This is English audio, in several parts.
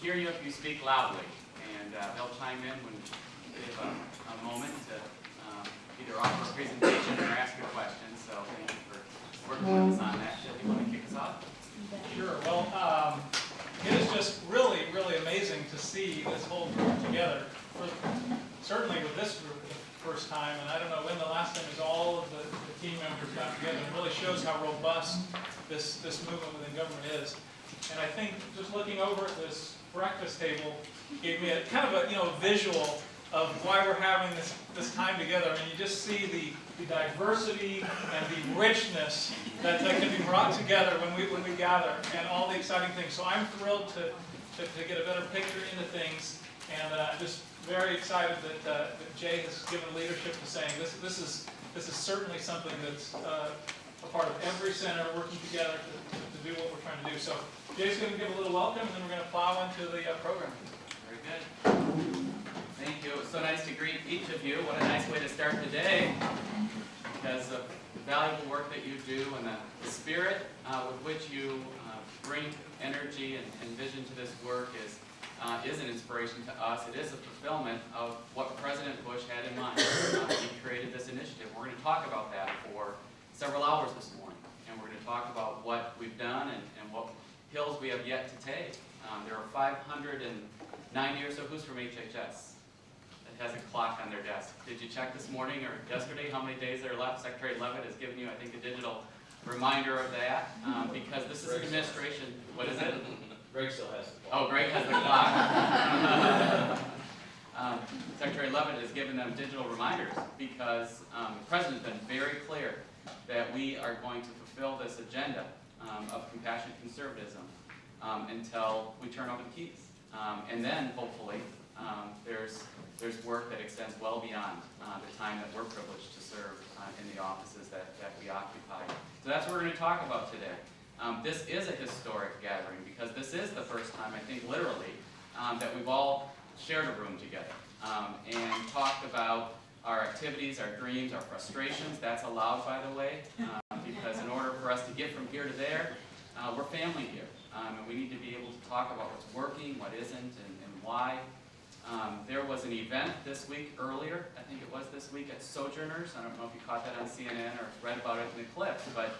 hear you if you speak loudly, and they'll chime in when they have a moment to either offer a presentation or ask a question. So thank you for working with us on that. Jill, you want to kick us off? Sure. Well, it is just really, really amazing to see this whole group together. Certainly with this group the first time, and I don't know when the last time is all of the team members got together. It really shows how robust this movement within government is. And I think just looking over at this breakfast table gave me a kind of a visual of why we're having this time together. I mean, you just see the diversity and the richness that can be brought together when we gather, and all the exciting things. So I'm thrilled to get a better picture into things, and just very excited that Jay has given leadership to saying this is certainly something that's a part of every center working together to do what we're trying to do. So Jay's going to give a little welcome, and then we're going to plow into the program. Very good. Thank you. It was so nice to greet each of you. What a nice way to start the day, because of the valuable work that you do and the spirit with which you bring energy and vision to this work is an inspiration to us. It is a fulfillment of what President Bush had in mind. He created this initiative. We're going to talk about that for several hours this morning, and we're going to talk about what we've done and what hills we have yet to take. There are 590 or so. Who's from HHS? Has a clock on their desk. Did you check this morning or yesterday how many days there are left? Secretary Levitt has given you, I think, a digital reminder of that, because this is an administration. What is it? Greg still has the clock. Oh, Greg has the clock. Secretary Levitt has given them digital reminders because the President has been very clear that we are going to fulfill this agenda of compassionate conservatism until we turn over the keys. And then, hopefully, there's work that extends well beyond the time that we're privileged to serve in the offices that we occupy. So that's what we're going to talk about today. This is a historic gathering because this is the first time, I think literally, that we've all shared a room together and talked about our activities, our dreams, our frustrations. That's allowed, by the way, because in order for us to get from here to there, we're family here. And we need to be able to talk about what's working, what isn't, and why. There was an event this week earlier, I think it was this week, at Sojourners. I don't know if you caught that on CNN or read about it in the clips, but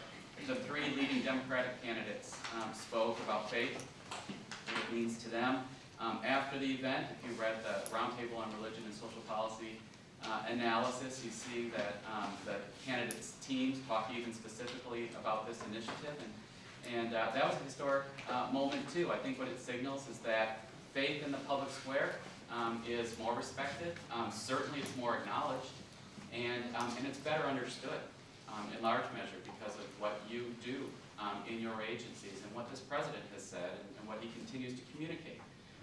the three leading Democratic candidates spoke about faith, what it means to them. After the event, if you read the Roundtable on Religion and Social Policy analysis, you see that the candidates' teams talk even specifically about this initiative. And that was a historic moment, too. I think what it signals is that faith in the public square is more respected. Certainly it's more acknowledged, and it's better understood in large measure because of what you do in your agencies and what this president has said and what he continues to communicate,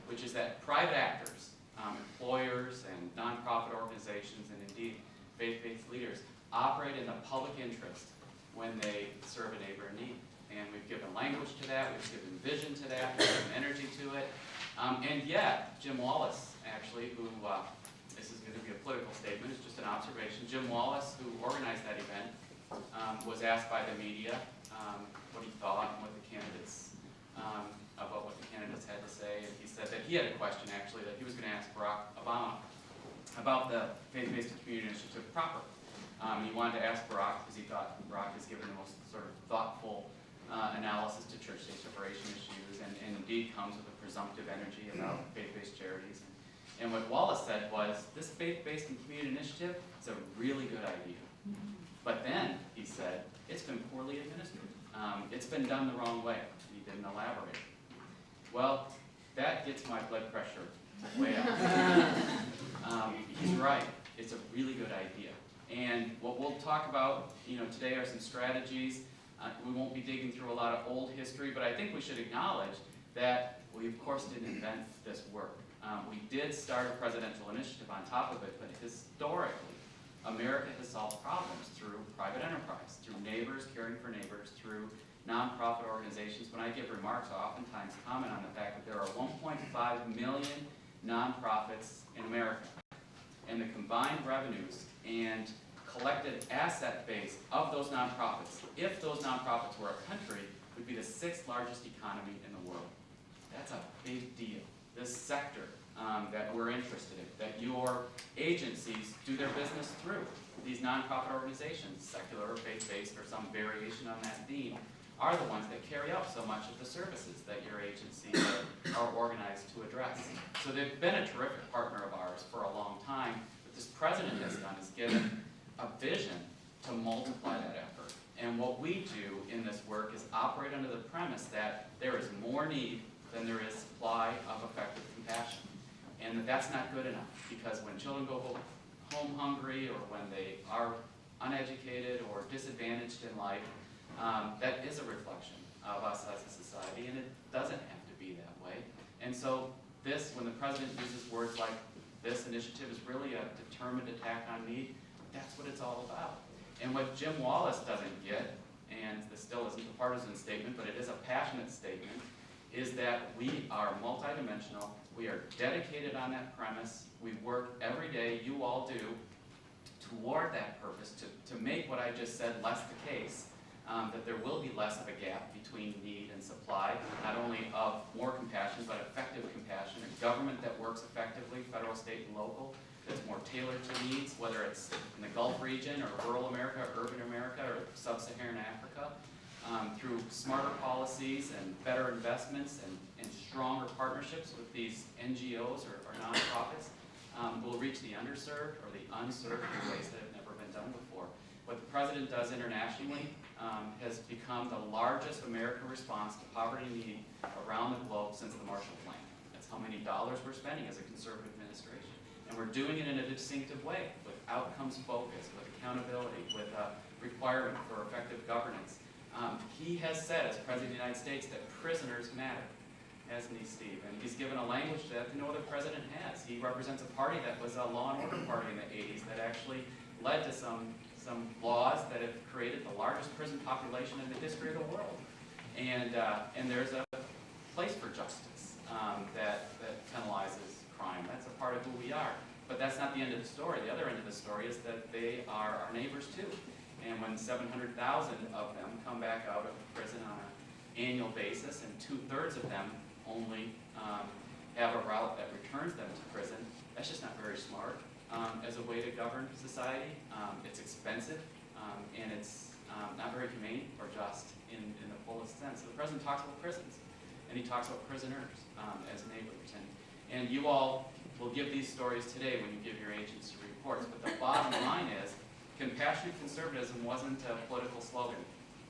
which is that private actors, employers and nonprofit organizations, and indeed faith-based leaders operate in the public interest when they serve a neighbor in need. And we've given language to that, we've given vision to that, we've given energy to it. And yet, Jim Wallace, actually, who, this is going to be a political statement, it's just an observation, Jim Wallace, who organized that event, was asked by the media what he thought and what the candidates, about what the candidates had to say, and he said that he had a question, actually, that he was going to ask Barack Obama about the faith-based community initiative proper. He wanted to ask Barack because he thought Barack has given the most sort of thoughtful analysis to church-state separation issues, and indeed comes with a presumptive energy about faith-based charities. And what Wallace said was, this faith-based and community initiative is a really good idea. But then, he said, it's been poorly administered. It's been done the wrong way. He didn't elaborate. Well, that gets my blood pressure way up. He's right. It's a really good idea. And what we'll talk about, today are some strategies. We won't be digging through a lot of old history, but I think we should acknowledge that we, of course, didn't invent this work. We did start a presidential initiative on top of it, but historically, America has solved problems through private enterprise, through neighbors caring for neighbors, through nonprofit organizations. When I give remarks, I oftentimes comment on the fact that there are 1.5 million nonprofits in America, and the combined revenues and collected asset base of those nonprofits, if those nonprofits were a country, would be the 6th largest economy in the world. That's a big deal. this sector that we're interested in, that your agencies do their business through. These nonprofit organizations, secular or faith-based or some variation on that theme, are the ones that carry out so much of the services that your agencies are organized to address. So they've been a terrific partner of ours for a long time. What this president has done is given a vision to multiply that effort. And what we do in this work is operate under the premise that there is more need than there is supply of effective compassion. And that's not good enough, because when children go home hungry, or when they are uneducated or disadvantaged in life, that is a reflection of us as a society, and it doesn't have to be that way. And so this, when the president uses words like this initiative is really a determined attack on need, that's what it's all about. And what Jim Wallace doesn't get, and this still isn't a partisan statement, but it is a passionate statement, is that we are multidimensional, we are dedicated on that premise, we work every day, you all do, toward that purpose, to make what I just said less the case, that there will be less of a gap between need and supply, not only of more compassion, but effective compassion, a government that works effectively, federal, state, and local, that's more tailored to needs, whether it's in the Gulf region, or rural America, or urban America, or sub-Saharan Africa, through smarter policies and better investments and stronger partnerships with these NGOs or nonprofits, we'll reach the underserved or the unserved in ways that have never been done before. What the president does internationally has become the largest American response to poverty and need around the globe since the Marshall Plan. That's how many dollars we're spending as a conservative administration. And we're doing it in a distinctive way, with outcomes focus, with accountability, with a requirement for effective governance. He has said, as President of the United States, that prisoners matter, hasn't he, Steve? And he's given a language that no other president has. He represents a party that was a law and order party in the 80s that actually led to some laws that have created the largest prison population in the history of the world. And there's a place for justice that penalizes crime. That's a part of who we are. But that's not the end of the story. The other end of the story is that they are our neighbors too. And when 700,000 of them come back out of prison on an annual basis, and 2/3 of them only have a route that returns them to prison, that's just not very smart as a way to govern society. It's expensive, and it's not very humane or just in the fullest sense. So the president talks about prisons, and he talks about prisoners as neighbors. And you all will give these stories today when you give your agency reports, but the bottom line is, compassionate conservatism wasn't a political slogan.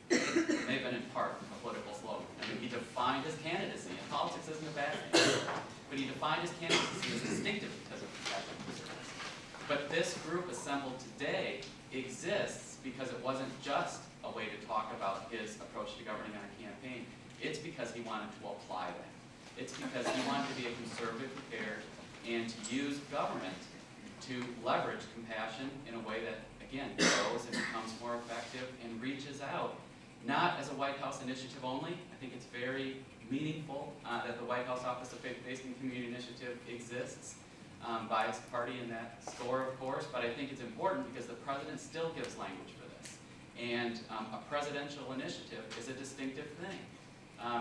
It may have been in part a political slogan. I mean, he defined his candidacy, and politics isn't a bad thing, but he defined his candidacy as distinctive because of compassionate conservatism. But this group assembled today exists because it wasn't just a way to talk about his approach to governing on a campaign. It's because he wanted to apply that. It's because he wanted to be a conservative prepared and to use government to leverage compassion in a way that, again, grows and becomes more effective and reaches out, not as a White House initiative only. I think it's very meaningful that the White House Office of Faith-Based and Community Initiative exists by its party in that score, of course, but I think it's important because the president still gives language for this. And a presidential initiative is a distinctive thing.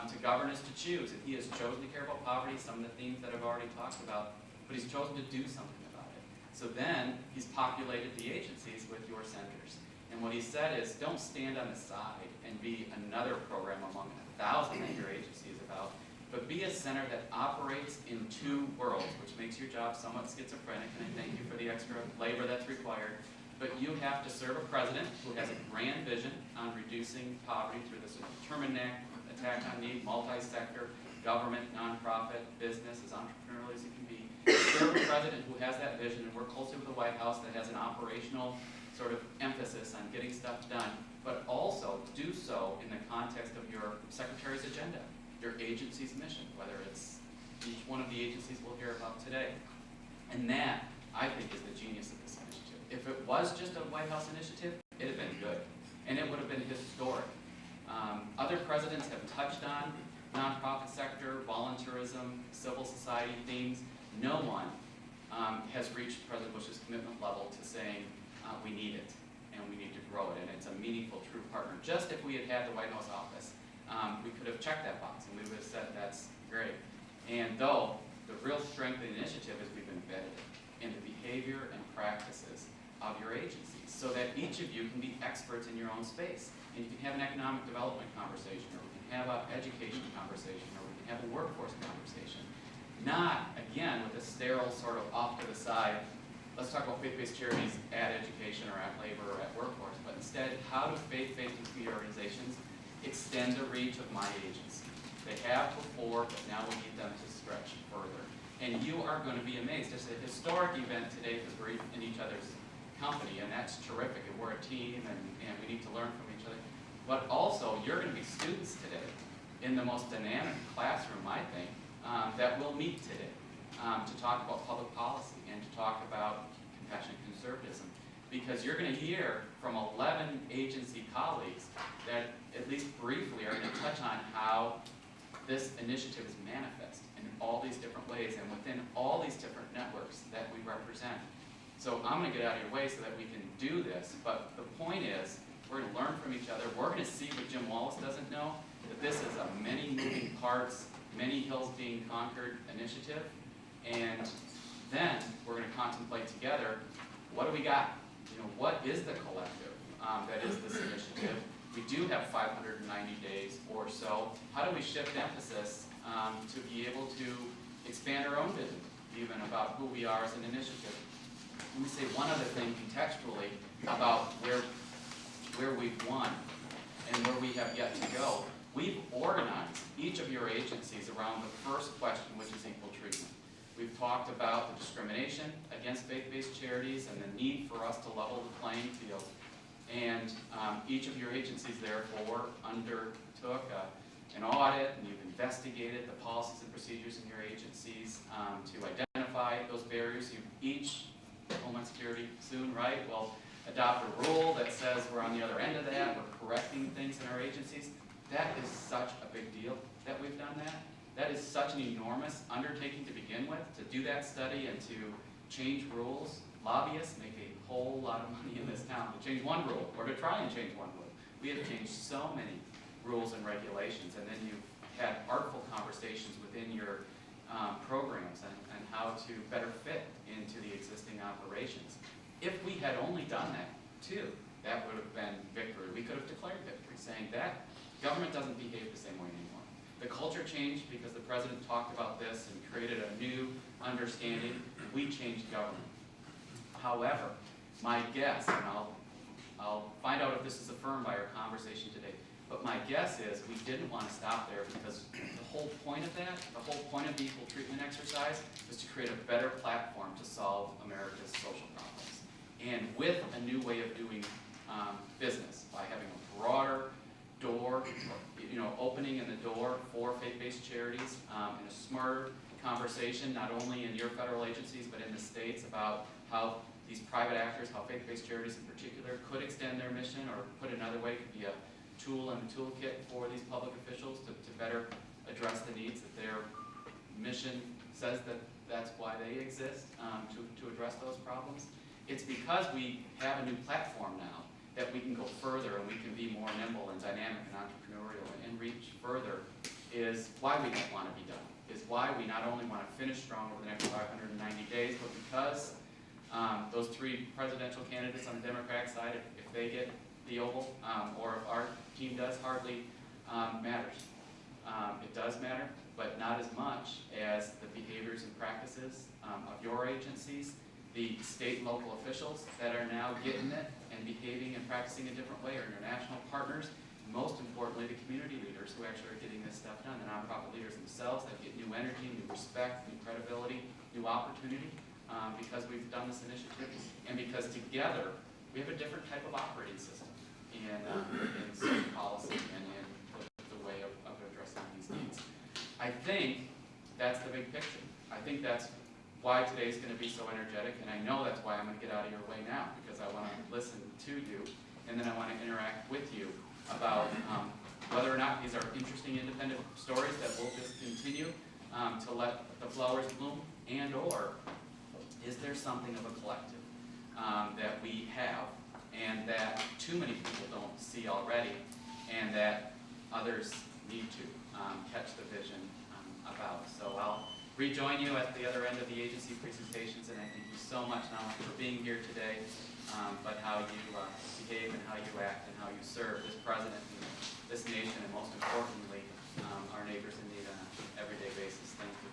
To govern is to choose, and he has chosen to care about poverty, some of the themes that I've already talked about, but he's chosen to do something about it. So then, he's populated the agencies with your centers. And what he said is, don't stand on the side and be another program among 1,000 that your agency is about, but be a center that operates in two worlds, which makes your job somewhat schizophrenic, and I thank you for the extra labor that's required. But you have to serve a president who has a grand vision on reducing poverty through this determined attack on need, multi-sector, government, nonprofit, business, as entrepreneurial as it can be. Serve a president who has that vision and work closely with the White House that has an operational sort of emphasis on getting stuff done, but also do so in the context of your secretary's agenda, your agency's mission, whether it's each one of the agencies we'll hear about today. And that, I think, is the genius of this initiative. If it was just a White House initiative, it'd have been good, and it would have been historic. Other presidents have touched on nonprofit sector, volunteerism, civil society themes. No one has reached President Bush's commitment level to saying we need it and we need to grow it, and it's a meaningful, true partner. Just if we had had the White House office, we could have checked that box and we would have said that's great. And though the real strength of the initiative is we've embedded it in the behavior and practices of your agencies so that each of you can be experts in your own space. And you can have an economic development conversation, or we can have an education conversation, or we can have a workforce conversation. Not, again, with a sterile sort of off to the side, let's talk about faith-based charities at education or at labor or at workforce, but instead, how do faith-based and community organizations extend the reach of my agency? They have before, but now we need them to stretch further. And you are going to be amazed. It's a historic event today because we're in each other's company, and that's terrific, and we're a team, and we need to learn from each other. But also, you're going to be students today in the most dynamic classroom, I think, that we'll meet today to talk about public policy and to talk about compassionate conservatism. Because you're going to hear from 11 agency colleagues that, at least briefly, are going to touch on how this initiative is manifest in all these different ways and within all these different networks that we represent. So I'm going to get out of your way so that we can do this, but the point is, we're going to learn from each other. We're going to see what Jim Wallace doesn't know, that this is a many moving parts, many hills being conquered initiative, and then we're going to contemplate together, what do we got? You know, what is the collective that is this initiative? We do have 590 days or so. How do we shift emphasis to be able to expand our own vision, even about who we are as an initiative? Let me say one other thing contextually about where we've won and where we have yet to go. We've organized each of your agencies around the first question, which is equal treatment. We've talked about the discrimination against faith-based charities and the need for us to level the playing field. And each of your agencies, therefore, undertook an audit, and you've investigated the policies and procedures in your agencies to identify those barriers. You each, Homeland Security soon, right, will adopt a rule that says we're on the other end of that, we're correcting things in our agencies. That is such a big deal that we've done that. That is such an enormous undertaking to begin with, to do that study and to change rules. Lobbyists make a whole lot of money in this town to change one rule, or to try and change one rule. We have changed so many rules and regulations, and then you've had artful conversations within your programs and how to better fit into the existing operations. If we had only done that, too, that would have been victory. We could have declared victory, saying that government doesn't behave the same way anymore. The culture changed because the president talked about this and created a new understanding. We changed government. However, my guess, and I'll find out if this is affirmed by our conversation today, but my guess is we didn't want to stop there because the whole point of that, the whole point of the equal treatment exercise, was to create a better platform to solve America's social problems. And with a new way of doing business, by having a broader door, opening in the door for faith-based charities, and a smarter conversation, not only in your federal agencies, but in the states, about how these private actors, how faith-based charities in particular, could extend their mission, or put another way, could be a tool in the toolkit for these public officials to better address the needs that their mission says that that's why they exist, to address those problems. It's because we have a new platform now that we can go further and we can be more nimble and dynamic and entrepreneurial and reach further, is why we don't want to be done, is why we not only want to finish strong over the next 590 days, but because those three presidential candidates on the Democratic side, if they get the Oval, or if our team does, hardly matters. It does matter, but not as much as the behaviors and practices of your agencies, the state and local officials that are now getting it and behaving and practicing a different way, our international partners, and most importantly, the community leaders who actually are getting this stuff done, the nonprofit leaders themselves that get new energy, new respect, new credibility, new opportunity, because we've done this initiative, and because together we have a different type of operating system in state policy and in the way of addressing these needs. I think that's the big picture. I think that's why today's going to be so energetic, and I know that's why I'm going to get out of your way now, because I want to listen to you, and then I want to interact with you about whether or not these are interesting independent stories that will just continue to let the flowers bloom, and/or is there something of a collective that we have and that too many people don't see already, and that others need to catch the vision about. So I'll rejoin you at the other end of the agency presentations, and I thank you so much not only for being here today, but how you behave and how you act and how you serve this president and this nation, and most importantly, our neighbors in need on an everyday basis. Thank you.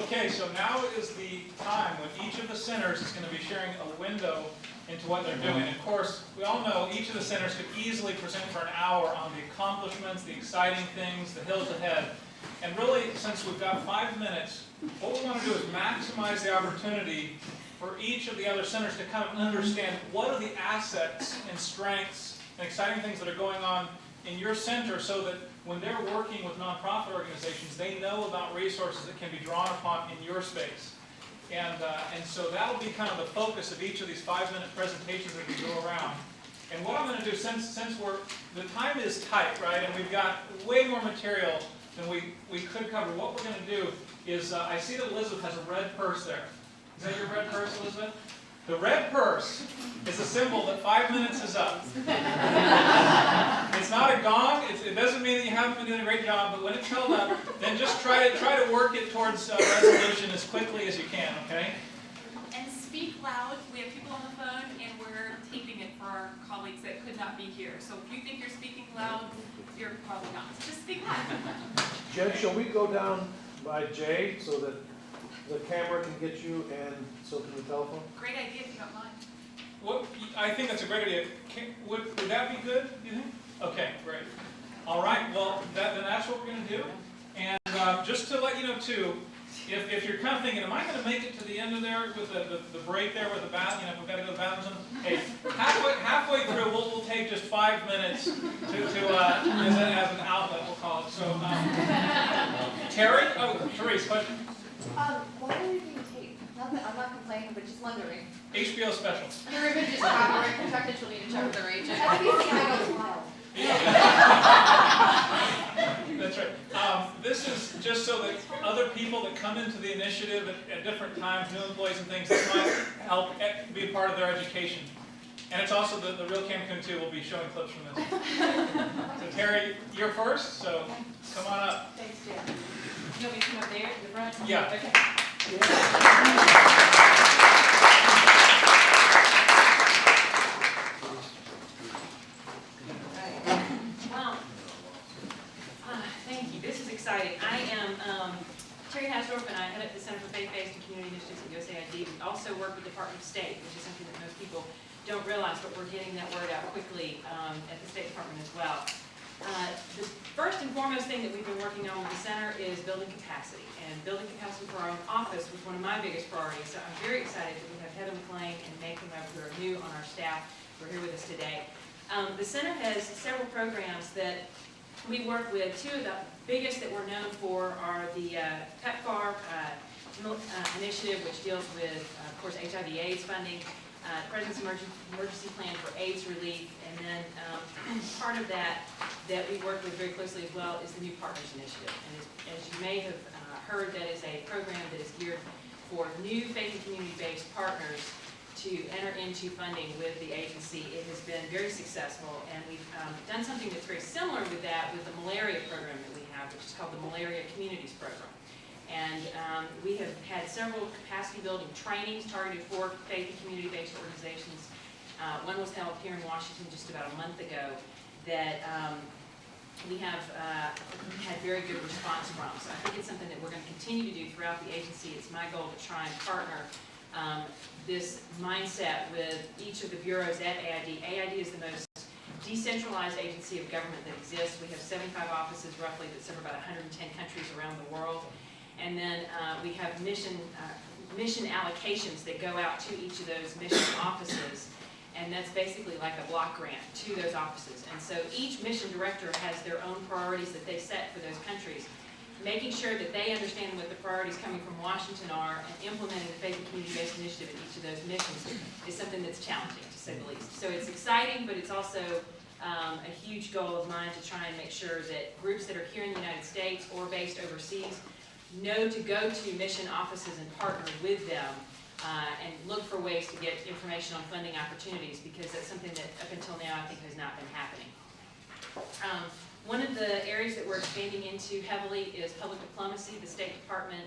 Okay, so now is the time when each of the centers is going to be sharing a window into what they're doing. Of course, we all know each of the centers could easily present for an hour on the accomplishments, the exciting things, the hills ahead. And really, since we've got 5 minutes, what we want to do is maximize the opportunity for each of the other centers to kind of understand what are the assets and strengths and exciting things that are going on in your center, so that when they're working with nonprofit organizations, they know about resources that can be drawn upon in your space. And so that'll be kind of the focus of each of these 5-minute presentations as we go around. And what I'm going to do, since the time is tight, right, and we've got way more material than we could cover, what we're going to do is, I see that Elizabeth has a red purse there. Is that your red purse, Elizabeth? The red purse is a symbol that 5 minutes is up. It's not a gong. It doesn't mean that you haven't been doing a great job, but when it's held up, then just try to work it towards resolution as quickly as you can, okay? And speak loud. We have people on the phone, and we're taping it for our colleagues that could not be here. So if you think you're speaking loud, you're probably not. So just speak loud. Jen, shall we go down by Jay so that the camera can get you and so can the telephone? Great idea if you don't mind. I think that's a great idea. Would that be good, you think? Okay, great. All right, well, then that's what we're going to do. And just to let you know, too, if you're kind of thinking, am I going to make it to the end of there with the break there with the bath, if we've got to go to the bathroom? Hey, halfway through, we'll take just 5 minutes to as an outlet, we'll call it. So, Terry? Oh, Therese, question? Why are you being taped? I'm not complaining, but just wondering. HBO special. Your image is copyright protected, you'll need to check with their agent. OFBCI goes wild. That's right. This is just so that other people that come into the initiative at different times, new employees and things, this might help be a part of their education. And it's also the real Cancun too. We'll be showing clips from this. So Terry, you're first, so come on up. Thanks, Jim. You want me to come up there to the front? Yeah. Okay. Well, thank you. This is exciting. I am Terry Hasdorf, and I head up the Center for Faith-Based and Community Initiatives at USAID. We also work with the Department of State, which is something that most people don't realize, but we're getting that word out quickly at the State Department as well. The first and foremost thing that we've been working on with the center is building capacity. And building capacity for our own office was one of my biggest priorities. So I'm very excited that we have Heather McClain and Nathan Webb, who are new on our staff, who are here with us today. The center has several programs that we work with. Two of the biggest that we're known for are the PEPFAR initiative, which deals with, of course, HIV/AIDS funding, President's Emergency Plan for AIDS relief, and then part of that we work with very closely as well is the New Partners Initiative. And as you may have heard, that is a program that is geared for new faith and community-based partners to enter into funding with the agency. It has been very successful, and we've done something that's very similar with that with the malaria program that we have, which is called the Malaria Communities Program. And we have had several capacity building trainings targeted for faith and community-based organizations. One was held here in Washington just about a month ago that we have had very good response from. So I think it's something that we're going to continue to do throughout the agency. It's my goal to try and partner this mindset with each of the bureaus at AID. AID is the most decentralized agency of government that exists. We have 75 offices roughly that serve about 110 countries around the world. And then we have mission allocations that go out to each of those mission offices. And that's basically like a block grant to those offices. And so each mission director has their own priorities that they set for those countries. Making sure that they understand what the priorities coming from Washington are and implementing the faith and community-based initiative in each of those missions is something that's challenging, to say the least. So it's exciting, but it's also a huge goal of mine to try and make sure that groups that are here in the United States or based overseas know to go to mission offices and partner with them and look for ways to get information on funding opportunities, because that's something that up until now I think has not been happening. One of the areas that we're expanding into heavily is public diplomacy. The State Department,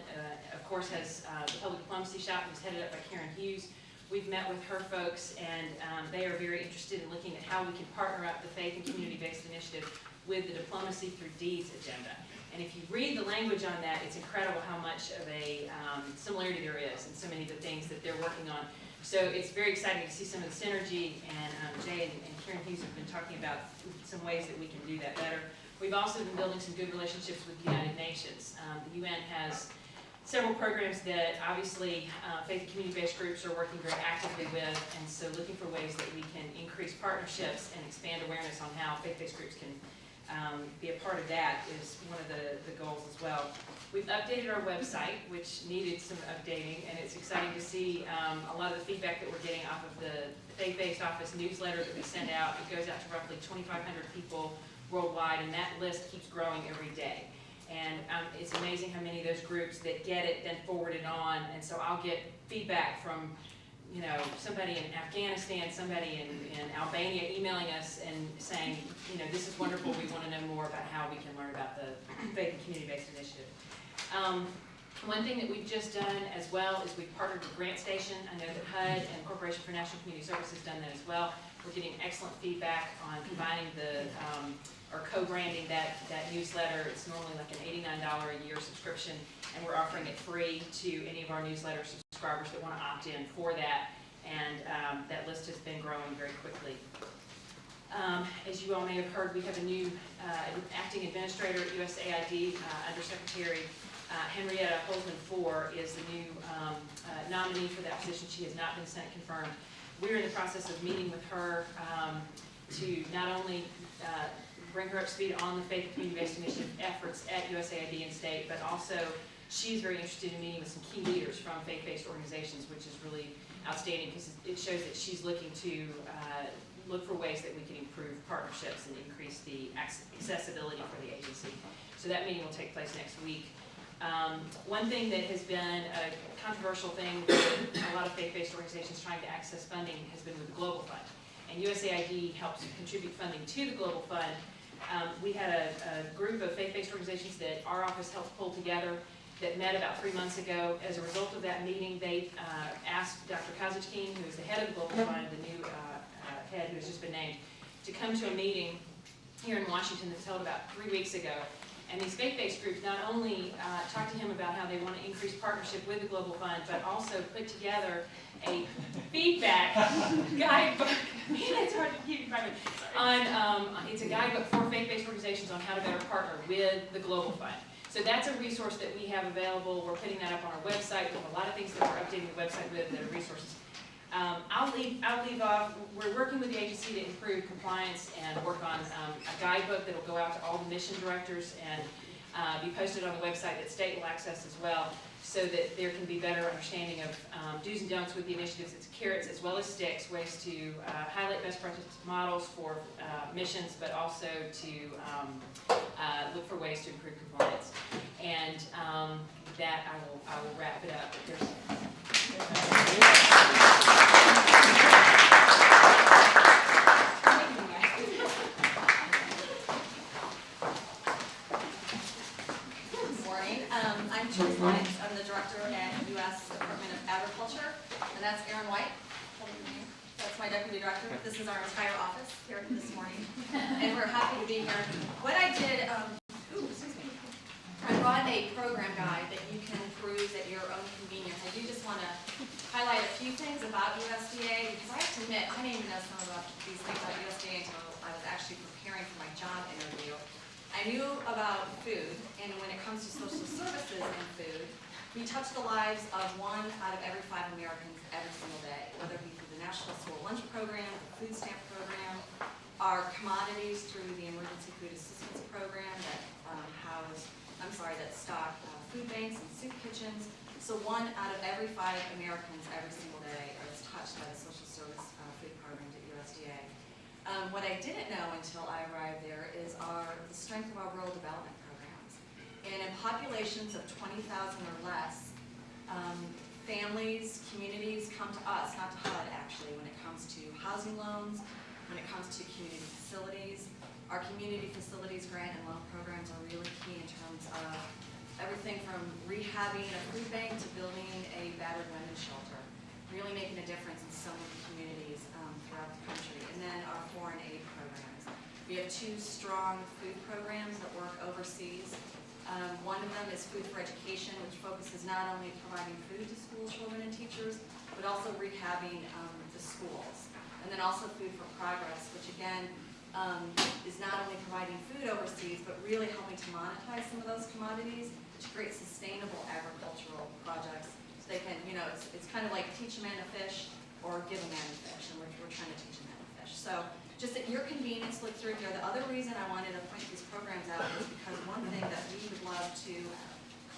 of course, has the Public Diplomacy Shop, which is headed up by Karen Hughes. We've met with her folks, and they are very interested in looking at how we can partner up the faith and community-based initiative with the Diplomacy Through Deeds agenda. And if you read the language on that, it's incredible how much of a similarity there is in so many of the things that they're working on. So it's very exciting to see some of the synergy, and Jay and Karen Hughes have been talking about some ways that we can do that better. We've also been building some good relationships with the United Nations. The UN has several programs that obviously faith and community-based groups are working very actively with, and so looking for ways that we can increase partnerships and expand awareness on how faith-based groups can be a part of that is one of the goals as well. We've updated our website, which needed some updating, and it's exciting to see a lot of the feedback that we're getting off of the faith-based office newsletter that we send out. It goes out to roughly 2,500 people worldwide, and that list keeps growing every day. And it's amazing how many of those groups that get it then forward it on, and so I'll get feedback from, you know, somebody in Afghanistan, somebody in Albania emailing us and saying, you know, this is wonderful, we want to know more about how we can learn about the faith and community-based initiative. One thing that we've just done as well is we've partnered with Grant Station. I know that HUD and Corporation for National Community Service has done that as well. We're getting excellent feedback on combining the, or co-branding that newsletter. It's normally like an $89 a year subscription, and we're offering it free to any of our newsletter subscribers that want to opt in for that, and that list has been growing very quickly. As you all may have heard, we have a new acting administrator at USAID, Undersecretary Henrietta Holzman-Four is the new nominee for that position. She has not been Senate confirmed. We're in the process of meeting with her to not only bring her up to speed on the faith and community-based initiative efforts at USAID and state, but also she's very interested in meeting with some key leaders from faith-based organizations, which is really outstanding because it shows that she's looking to look for ways that we can improve partnerships and increase the accessibility for the agency. So that meeting will take place next week. One thing that has been a controversial thing with a lot of faith-based organizations trying to access funding has been with the Global Fund. And USAID helps contribute funding to the Global Fund. We had a group of faith-based organizations that our office helped pull together that met about 3 months ago. As a result of that meeting, they asked Dr. Kazatkine, who is the head of the Global Fund, the new head who has just been named, to come to a meeting here in Washington that was held about 3 weeks ago. And these faith-based groups not only talked to him about how they want to increase partnership with the Global Fund, but also put together a feedback guidebook. Man, it's hard to keep in on. It's a guidebook for faith-based organizations on how to better partner with the Global Fund. So that's a resource that we have available. We're putting that up on our website. We have a lot of things that we're updating the website with that are resources. I'll leave off. We're working with the agency to improve compliance and work on a guidebook that will go out to all the mission directors and be posted on the website that state will access as well, so that there can be better understanding of do's and don'ts with the initiatives. It's carrots as well as sticks, ways to highlight best practice models for missions, but also to look for ways to improve compliance. And that I will wrap it up. I'm the director at U.S. Department of Agriculture, and that's Erin White. That's my deputy director. This is our entire office here this morning, and we're happy to be here. What I did, I brought a program guide that you can peruse at your own convenience. I do just want to highlight a few things about USDA, because I have to admit, I didn't even know some about these things about USDA until I was actually preparing for my job interview. I knew about food, and when it comes to social services and food, we touch the lives of 1 out of every 5 Americans every single day, whether it be through the National School Lunch Program, the food stamp program, our commodities through the Emergency Food Assistance Program that that stock food banks and soup kitchens. So 1 out of every 5 Americans every single day is touched by the social service food programs at USDA. What I didn't know until I arrived there is the strength of our rural development programs. And in populations of 20,000 or less, families, communities come to us, not to HUD actually, when it comes to housing loans, when it comes to community facilities. Our community facilities grant and loan programs are really key in terms of everything from rehabbing a food bank to building a battered women's shelter, really making a difference in so many communities throughout the country. And then our foreign aid programs. We have 2 strong food programs that work overseas. One of them is Food for Education, which focuses not only providing food to school children and teachers, but also rehabbing the schools. And then also Food for Progress, which again is not only providing food overseas, but really helping to monetize some of those commodities to create sustainable agricultural projects. So they can, it's kind of like teach a man to fish or give a man a fish, and we're trying to teach a man to fish. So just at your convenience, look through here. The other reason I wanted to point these programs out is because one thing that we would love to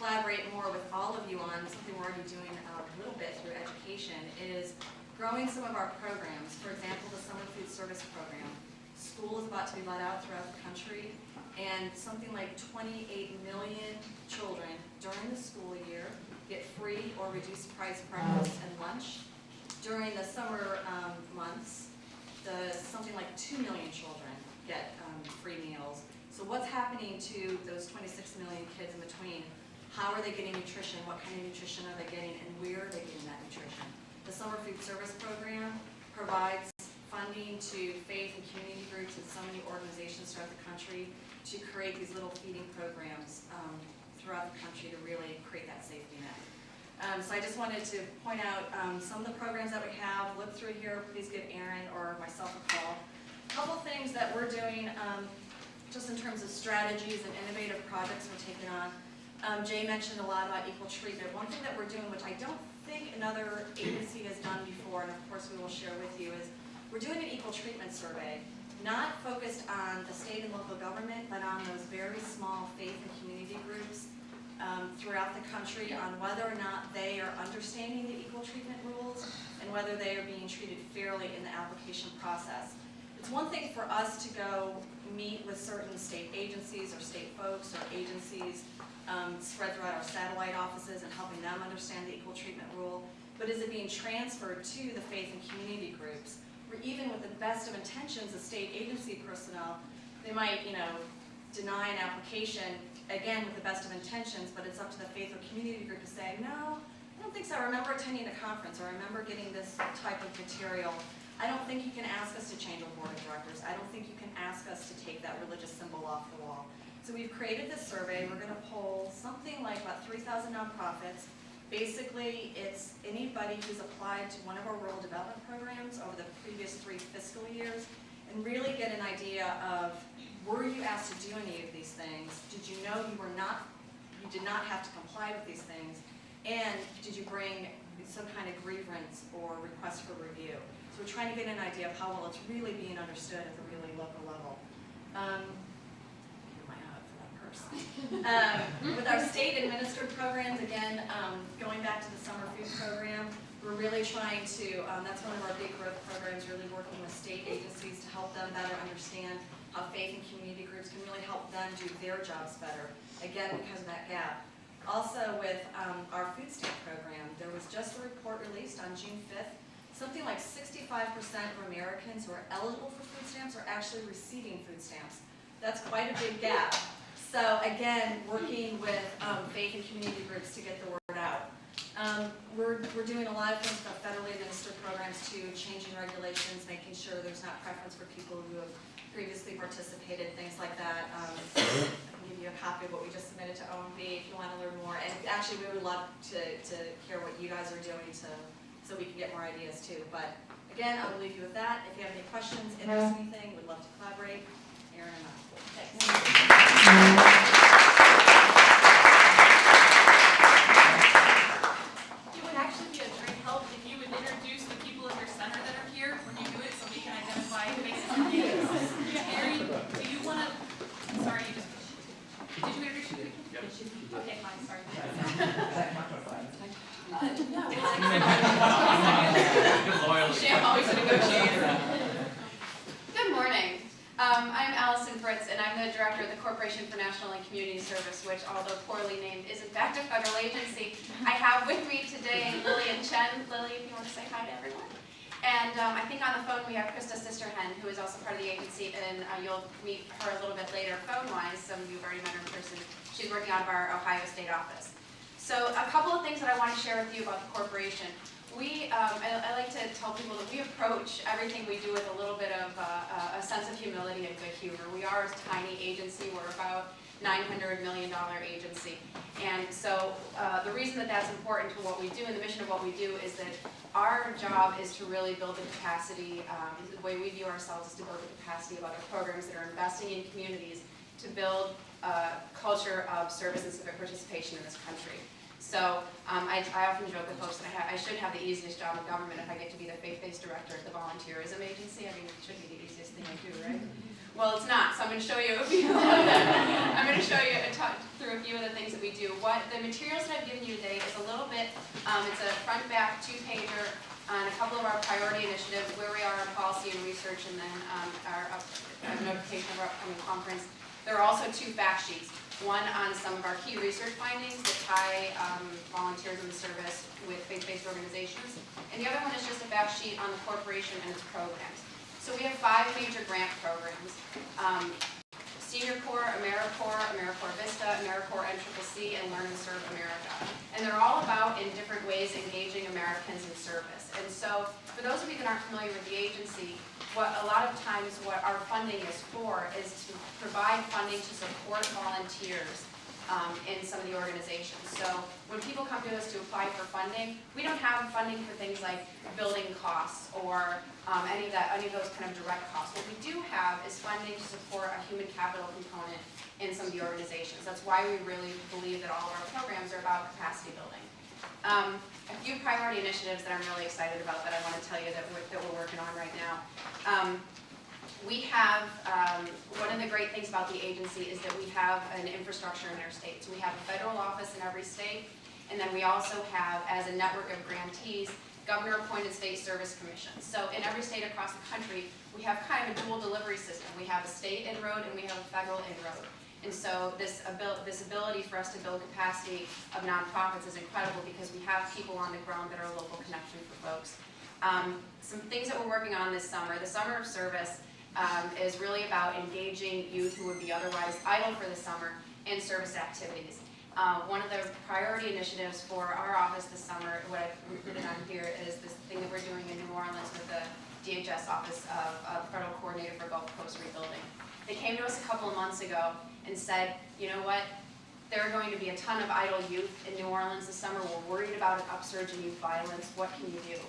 collaborate more with all of you on, something we're already doing a little bit through education, is growing some of our programs. For example, the Summer Food Service Program. School is about to be let out throughout the country, and something like 28 million children during the school year get free or reduced price breakfast and lunch. During the summer months, something like 2 million children get free meals. So what's happening to those 26 million kids in between? How are they getting nutrition? What kind of nutrition are they getting? And where are they getting that nutrition? The Summer Food Service Program provides funding to faith and community groups and so many organizations throughout the country to create these little feeding programs throughout the country to really create that safety net. So I just wanted to point out some of the programs that we have. Look through here, please give Erin or myself a call. A couple things that we're doing just in terms of strategies and innovative projects we're taking on. Jay mentioned a lot about equal treatment. One thing that we're doing, which I don't think another agency has done before, and of course we will share with you, is we're doing an equal treatment survey, not focused on the state and local government, but on those very small faith and community groups throughout the country on whether or not they are understanding the equal treatment rules and whether they are being treated fairly in the application process. It's one thing for us to go meet with certain state agencies or state folks or agencies spread throughout our satellite offices and helping them understand the equal treatment rule, but is it being transferred to the faith and community groups? Where even with the best of intentions of state agency personnel, they might, deny an application, again, with the best of intentions, but it's up to the faith or community group to say, no, I don't think so. I remember attending a conference, or I remember getting this type of material. I don't think you can ask us to change our board of directors. I don't think you can ask us to take that religious symbol off the wall. So we've created this survey. We're going to poll something like about 3,000 nonprofits. Basically, it's anybody who's applied to one of our rural development programs over the previous 3 fiscal years and really get an idea of, were you asked to do any of these things? Did you know you did not have to comply with these things? And did you bring some kind of grievance or request for review? So we're trying to get an idea of how well it's really being understood at the really local level. With our state administered programs, again, going back to the summer food program, we're really trying to, that's one of our big growth programs, really working with state agencies to help them better understand how faith and community groups can really help them do their jobs better, again, because of that gap. Also with our food stamp program, there was just a report released on June 5th. Something like 65% of Americans who are eligible for food stamps are actually receiving food stamps. That's quite a big gap. So again, working with faith and community groups to get the word out. We're doing a lot of things about federally administered programs too, changing regulations, making sure there's not preference for people who have previously participated, things like that. I can give you a copy of what we just submitted to OMB if you want to learn more. And actually, we would love to hear what you guys are doing so we can get more ideas too. But again, I will leave you with that. If you have any questions, interest, anything, we'd love to collaborate. Erin and I. Thanks. It would actually be a great help if you would introduce the people in your center that are here when you do it, so we can identify faces and names. Erin, do you want to? Sorry, did you introduce your people? Yep. Okay, fine. Sorry. Loyalty. Sham always a negotiator. Good morning. I Fritz, and I'm the director of the Corporation for National and Community Service, which, although poorly named, is in fact a federal agency. I have with me today Lillian Chen. Lily, if you want to say hi to everyone. And I think on the phone we have Krista Sisterhen, who is also part of the agency, and you'll meet her a little bit later phone-wise. Some of you have already met her in person. She's working out of our Ohio State office. So a couple of things that I want to share with you about the corporation. I like to tell people that we approach everything we do with a little bit of a sense of humility and good humor. We are a tiny agency. We're about $900 million agency. And so the reason that that's important to what we do and the mission of what we do is that our job is to really build the capacity, the way we view ourselves is to build the capacity of other programs that are investing in communities to build a culture of service and civic participation in this country. So I often joke with folks that I should have the easiest job in government if I get to be the faith-based director of the volunteerism agency. I mean, it should be the easiest thing I do, right? Well, it's not, so I'm going to show you a few I'm going to show you and talk through a few of the things that we do. What the materials that I've given you today is a little bit, it's a front-back two-pager on a couple of our priority initiatives, where we are in policy and research, and then our notification of our upcoming conference. There are also two fact sheets. One on some of our key research findings that tie volunteers in the service with faith-based organizations. And the other one is just a fact sheet on the corporation and its programs. So we have 5 major grant programs. Senior Corps, AmeriCorps, AmeriCorps Vista, AmeriCorps NCCC, and Learn and Serve America. And they're all about, in different ways, engaging Americans in service. And so, for those of you that aren't familiar with the agency, what a lot of times what our funding is for is to provide funding to support volunteers in some of the organizations. So when people come to us to apply for funding, we don't have funding for things like building costs or any of those kind of direct costs. What we do have is funding to support a human capital component in some of the organizations. That's why we really believe that all of our programs are about capacity building. A few priority initiatives that I'm really excited about that I want to tell you that we're working on right now. We have, one of the great things about the agency is that we have an infrastructure in our states. We have a federal office in every state, and then we also have, as a network of grantees, governor-appointed state service commissions. So in every state across the country, we have kind of a dual delivery system. We have a state inroad and we have a federal inroad. And so this ability for us to build capacity of nonprofits is incredible because we have people on the ground that are a local connection for folks. Some things that we're working on this summer. The Summer of Service is really about engaging youth who would be otherwise idle for the summer in service activities. One of the priority initiatives for our office this summer, what I've written on here, is this thing that we're doing in New Orleans with the DHS Office of Federal Coordinator for Gulf Coast Rebuilding. They came to us a couple of months ago and said, you know what, there are going to be a ton of idle youth in New Orleans this summer. We're worried about an upsurge in youth violence. What can you do?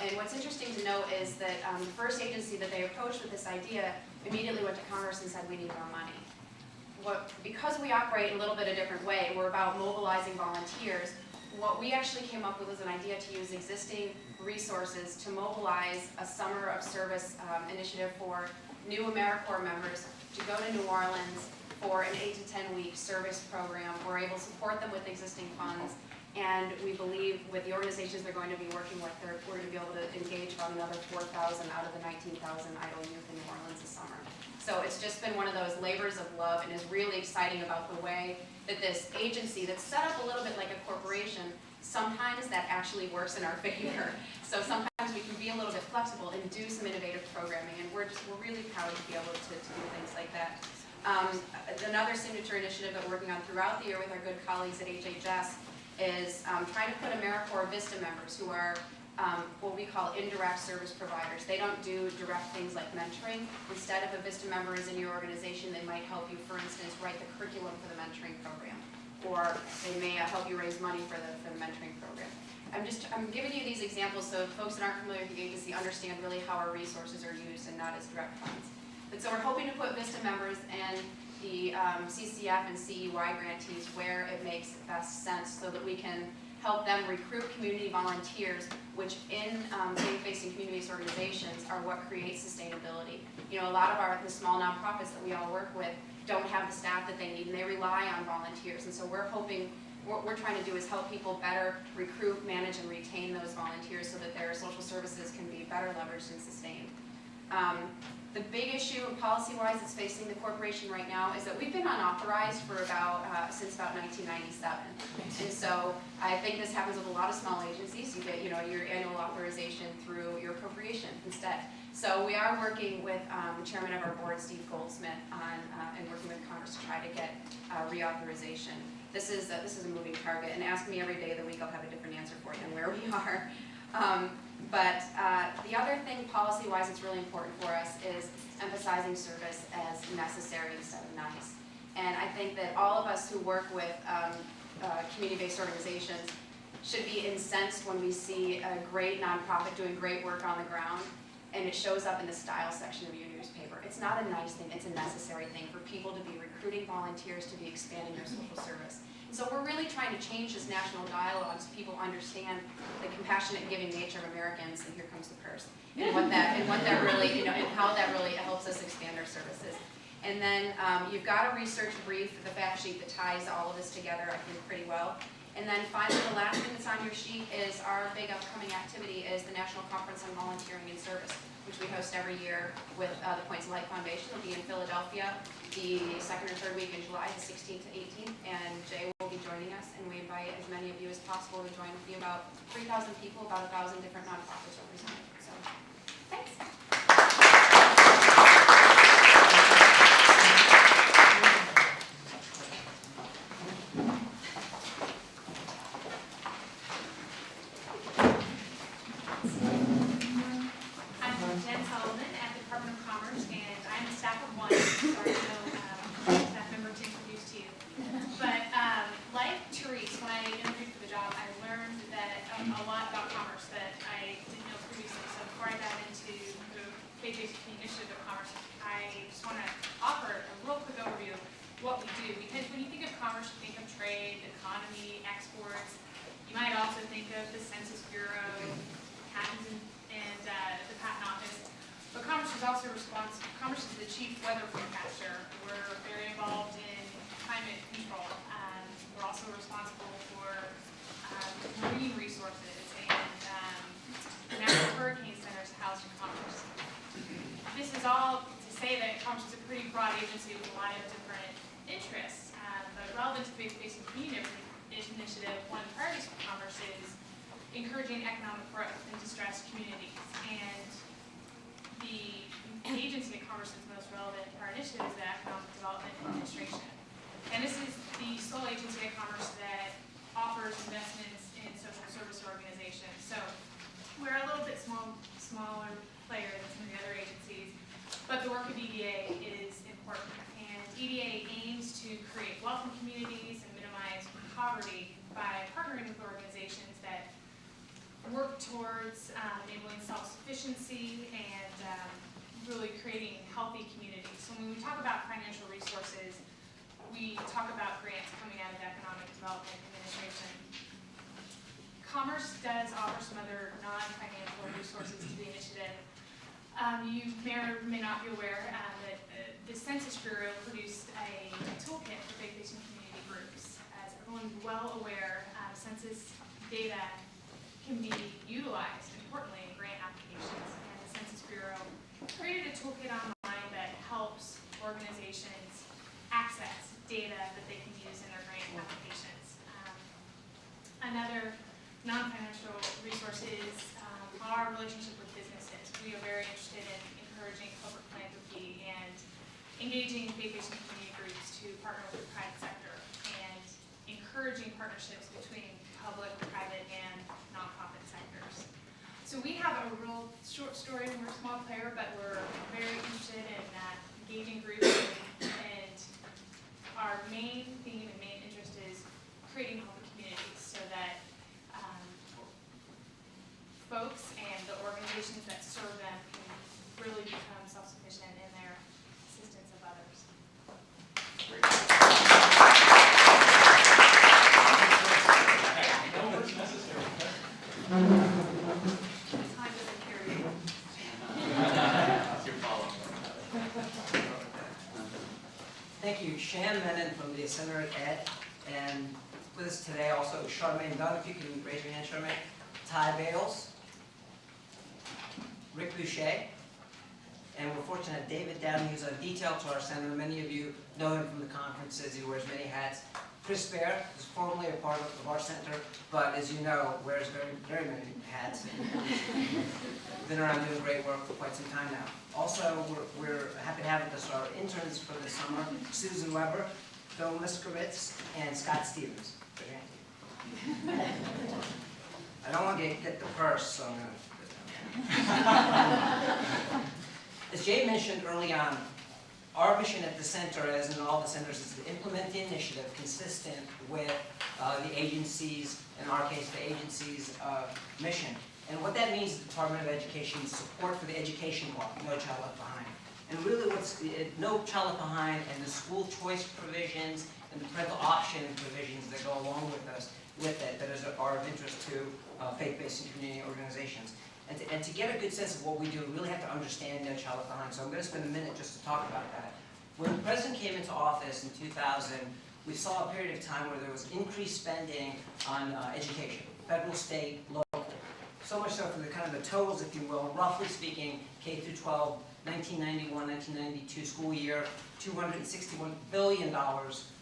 And what's interesting to note is that the first agency that they approached with this idea immediately went to Congress and said, we need more money. Because we operate in a little bit a different way, we're about mobilizing volunteers, what we actually came up with was an idea to use existing resources to mobilize a Summer of Service initiative for new AmeriCorps members to go to New Orleans for an 8 to 10 week service program. We're able to support them with existing funds, and we believe with the organizations they're going to be working with, we're going to be able to engage about another 4,000 out of the 19,000 idle youth in New Orleans this summer. So it's just been one of those labors of love, and is really exciting about the way that this agency that's set up a little bit like a corporation, sometimes that actually works in our favor. So sometimes we can be a little bit flexible and do some innovative programming, and we're really proud to be able to do things like that. Another signature initiative that we're working on throughout the year with our good colleagues at HHS is trying to put AmeriCorps Vista members who are what we call indirect service providers. They don't do direct things like mentoring. Instead, if a Vista member is in your organization, they might help you, for instance, write the curriculum for the mentoring program, or they may help you raise money for the mentoring program. I'm giving you these examples so folks that aren't familiar with the agency understand really how our resources are used and not as direct funds. But so we're hoping to put Vista members and the CCF and CEY grantees where it makes best sense so that we can help them recruit community volunteers, which in faith-based and community-based organizations are what creates sustainability. You know, a lot of the small nonprofits that we all work with don't have the staff that they need, and they rely on volunteers. And so we're hoping, what we're trying to do is help people better recruit, manage, and retain those volunteers so that their social services can be better leveraged and sustained. The big issue policy-wise that's facing the corporation right now is that we've been unauthorized for since about 1997. And so I think this happens with a lot of small agencies. You get, your annual authorization through your appropriation instead. So we are working with the chairman of our board, Steve Goldsmith, and working with Congress to try to get reauthorization. This is a moving target, and ask me every day of the week, I'll have a different answer for you on where we are. But the other thing policy-wise that's really important for us is emphasizing service as necessary instead of nice. And I think that all of us who work with community-based organizations should be incensed when we see a great nonprofit doing great work on the ground and it shows up in the style section of your newspaper. It's not a nice thing, it's a necessary thing for people to be recruiting volunteers, to be expanding their social service. So we're really trying to change this national dialogue so people understand the compassionate and giving nature of Americans, and here comes the purse, and what that really, and how that really helps us expand our services. And then you've got a research brief, the fact sheet that ties all of this together, I think, pretty well. And then finally, the last thing that's on your sheet is our big upcoming activity is the National Conference on Volunteering and Service, which we host every year with the Points of Light Foundation. It'll be in Philadelphia the second or third week in July, the 16th to 18th, and Jay will be joining us, and we invite as many of you as possible to join. It'll be about 3,000 people, about 1,000 different nonprofits represented. So, thanks. Commerce is the chief weather forecaster. We're very involved in climate control. We're also responsible for marine resources, and the National Hurricane Center is housed in Commerce. This is all to say that Commerce is a pretty broad agency with a lot of different interests, but relevant to faith-based community initiative, one of the priorities for Commerce is encouraging economic growth in distressed communities. And the agency at Commerce that's most relevant to our initiative is the Economic Development Administration. And this is the sole agency at Commerce that offers investments in social service organizations. So we're a little bit smaller player than some of the other agencies, but the work of EDA is important. And EDA aims to create wealth in communities and minimize poverty by partnering with organizations that work towards enabling self-sufficiency and really creating healthy communities. So when we talk about financial resources, we talk about grants coming out of the Economic Development Administration. Commerce does offer some other non-financial resources to the initiative. You may or may not be aware that the Census Bureau produced a toolkit for faith-based and community groups. As everyone's well aware, census data can be utilized, importantly, in grant applications. And the Census Bureau created a toolkit online that helps organizations access data that they can use in their grant applications. Another non-financial resource is our relationship with businesses. We are very interested in encouraging corporate philanthropy and engaging faith-based and community groups to partner with the private sector and encouraging partnerships between public, private, and nonprofit sectors. So we have a real short story. We're a small player, but we're very interested in engaging groups, and our main theme and main interest is creating healthy communities so that folks and the organizations that serve them can really become self-sufficient in their assistance of others. No words necessary. Time doesn't carry you. That's your follow-up. Thank you, Shan Menon from the Center at Ed, and with us today also Charmaine Dunn, if you can raise your hand, Charmaine, Ty Bales, Rick Boucher, And we're fortunate to have David Downey, who's a detail to our center. Many of you know him from the conferences. He wears many hats. Chris Bear is formerly a part of our center, but as you know, wears very, very many hats. Been around doing great work for quite some time now. Also, we're happy to have with us our interns for the summer, Susan Weber, Phil Miskovitz, and Scott Stevens. I don't want to get the purse, so I'm going to. As Jay mentioned early on, our mission at the center, as in all the centers, is to implement the initiative consistent with the agency's, in our case, the agency's mission. And what that means is the Department of Education's support for the education law, No Child Left Behind. And really what's No Child Left Behind and the school choice provisions and the parental option provisions that go along with it that are of interest to faith-based and community organizations. And to get a good sense of what we do, we really have to understand No Child Left Behind. So I'm going to spend a minute just to talk about that. When the President came into office in 2000, we saw a period of time where there was increased spending on education, federal, state, local. So much so for the kind of the totals, if you will, roughly speaking, K through 12, 1991, 1992 school year, $261 billion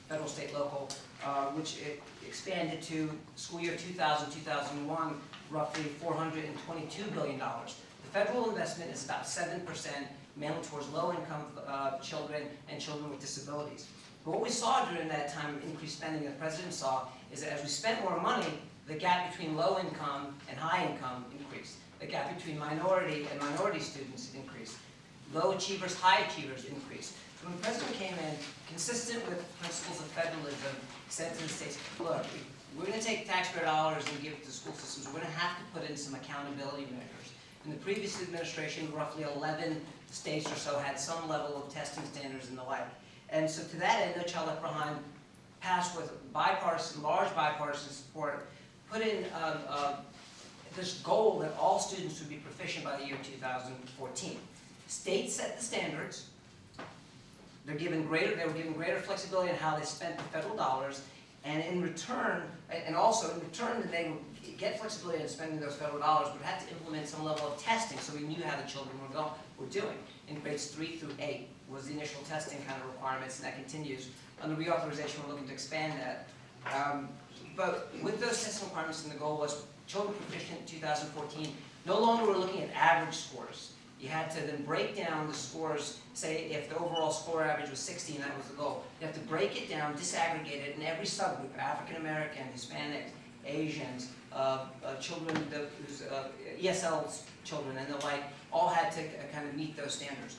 federal, state, local, which it expanded to school year 2000, 2001, roughly $422 billion. The federal investment is about 7%, mainly towards low-income children and children with disabilities. But what we saw during that time of increased spending that the President saw is that as we spent more money, the gap between low income and high income increased. The gap between minority and minority students increased. Low achievers, high achievers increased. So when the President came in, consistent with principles of federalism, said to the states, look, we're going to take taxpayer dollars and give it to school systems. We're going to have to put in some accountability measures. In the previous administration, roughly 11 states or so had some level of testing standards and the like. And so to that end, No Child Left Behind passed with bipartisan, large bipartisan support, put in this goal that all students would be proficient by the year 2014. States set the standards. They were given greater flexibility in how they spent the federal dollars, and in return, that they would get flexibility in spending those federal dollars, but had to implement some level of testing so we knew how the children were doing. In grades 3 through 8 was the initial testing kind of requirements, and that continues. Under reauthorization, we're looking to expand that. But with those testing requirements, and the goal was children proficient in 2014, no longer were looking at average scores. You had to then break down the scores, say if the overall score average was 60 and that was the goal. You have to break it down, disaggregate it in every subgroup, African American, Hispanic, Asians, children, ESL children and the like, all had to kind of meet those standards.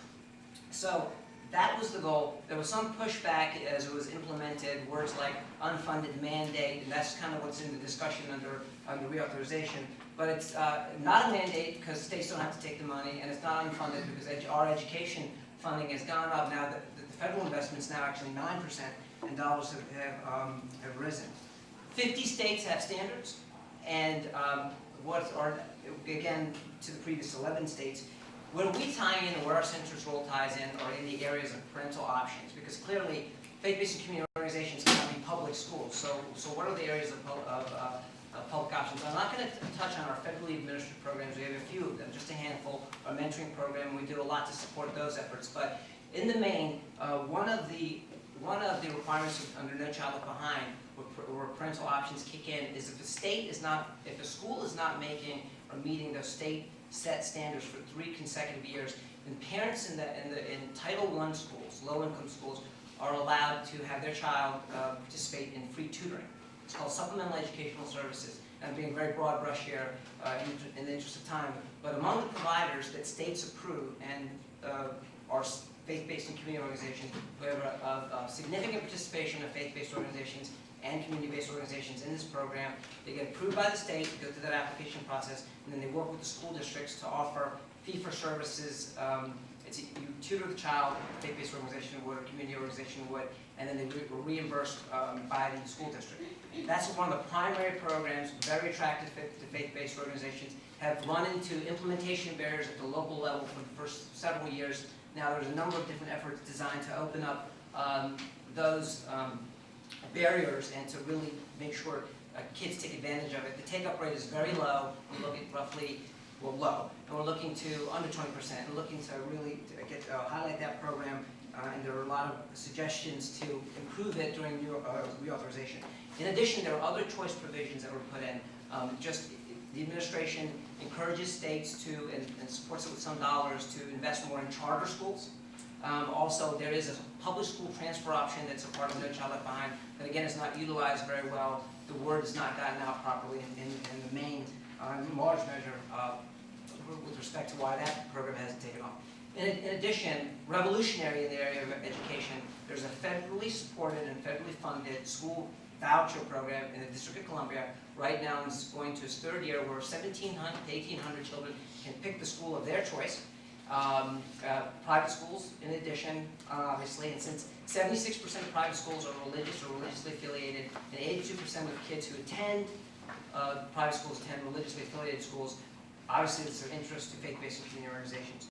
So that was the goal. There was some pushback as it was implemented, words like unfunded mandate, and that's kind of what's in the discussion under reauthorization. But it's not a mandate because states don't have to take the money, and it's not unfunded because our education funding has gone up. Now the federal investment is now actually 9%, and dollars have risen. 50 states have standards, and again, to the previous 11 states, where we tie in and where our center's role ties in are in the areas of parental options, because clearly faith-based and community organizations cannot be public schools. So what are the areas of public options? I'm not going to touch on our federally administered programs. We have a few of them, just a handful. Our mentoring program, we do a lot to support those efforts. But in the main, one of the requirements under No Child Left Behind, where parental options kick in, is if a school is not making or meeting those state set standards for 3 consecutive years, then parents in Title I schools, low-income schools, are allowed to have their child participate in free tutoring. It's called supplemental educational services. And I'm being very broad brush here in the interest of time, but among the providers that states approve and are faith-based and community organizations, we have a significant participation of faith-based organizations and community-based organizations in this program. They get approved by the state, go through that application process, and then they work with the school districts to offer fee-for-services. You tutor the child, a faith-based organization would, or a community organization would, and then they were reimbursed by the school district. That's one of the primary programs, very attractive to faith-based organizations, have run into implementation barriers at the local level for the first several years. Now there's a number of different efforts designed to open up those barriers and to really make sure kids take advantage of it. The take-up rate is very low. We look at roughly well, low. And we're looking to under 20%, and looking to really highlight that program. And there are a lot of suggestions to improve it during reauthorization. In addition, there are other choice provisions that were put in. The administration encourages states to, and supports it with some dollars, to invest more in charter schools. Also, there is a public school transfer option that's a part of No Child Left Behind, but again, is not utilized very well. The word has not gotten out properly in the main, large measure, with respect to why that program hasn't taken off. In addition, revolutionary in the area of education, there's a federally supported and federally funded school voucher program in the District of Columbia. Right now, it's going to its third year, where 1,700 to 1,800 children can pick the school of their choice. Private schools, in addition, obviously, and since 76% of private schools are religious or religiously affiliated, and 82% of kids who attend private schools attend religiously affiliated schools, obviously it's of interest to faith-based and community organizations.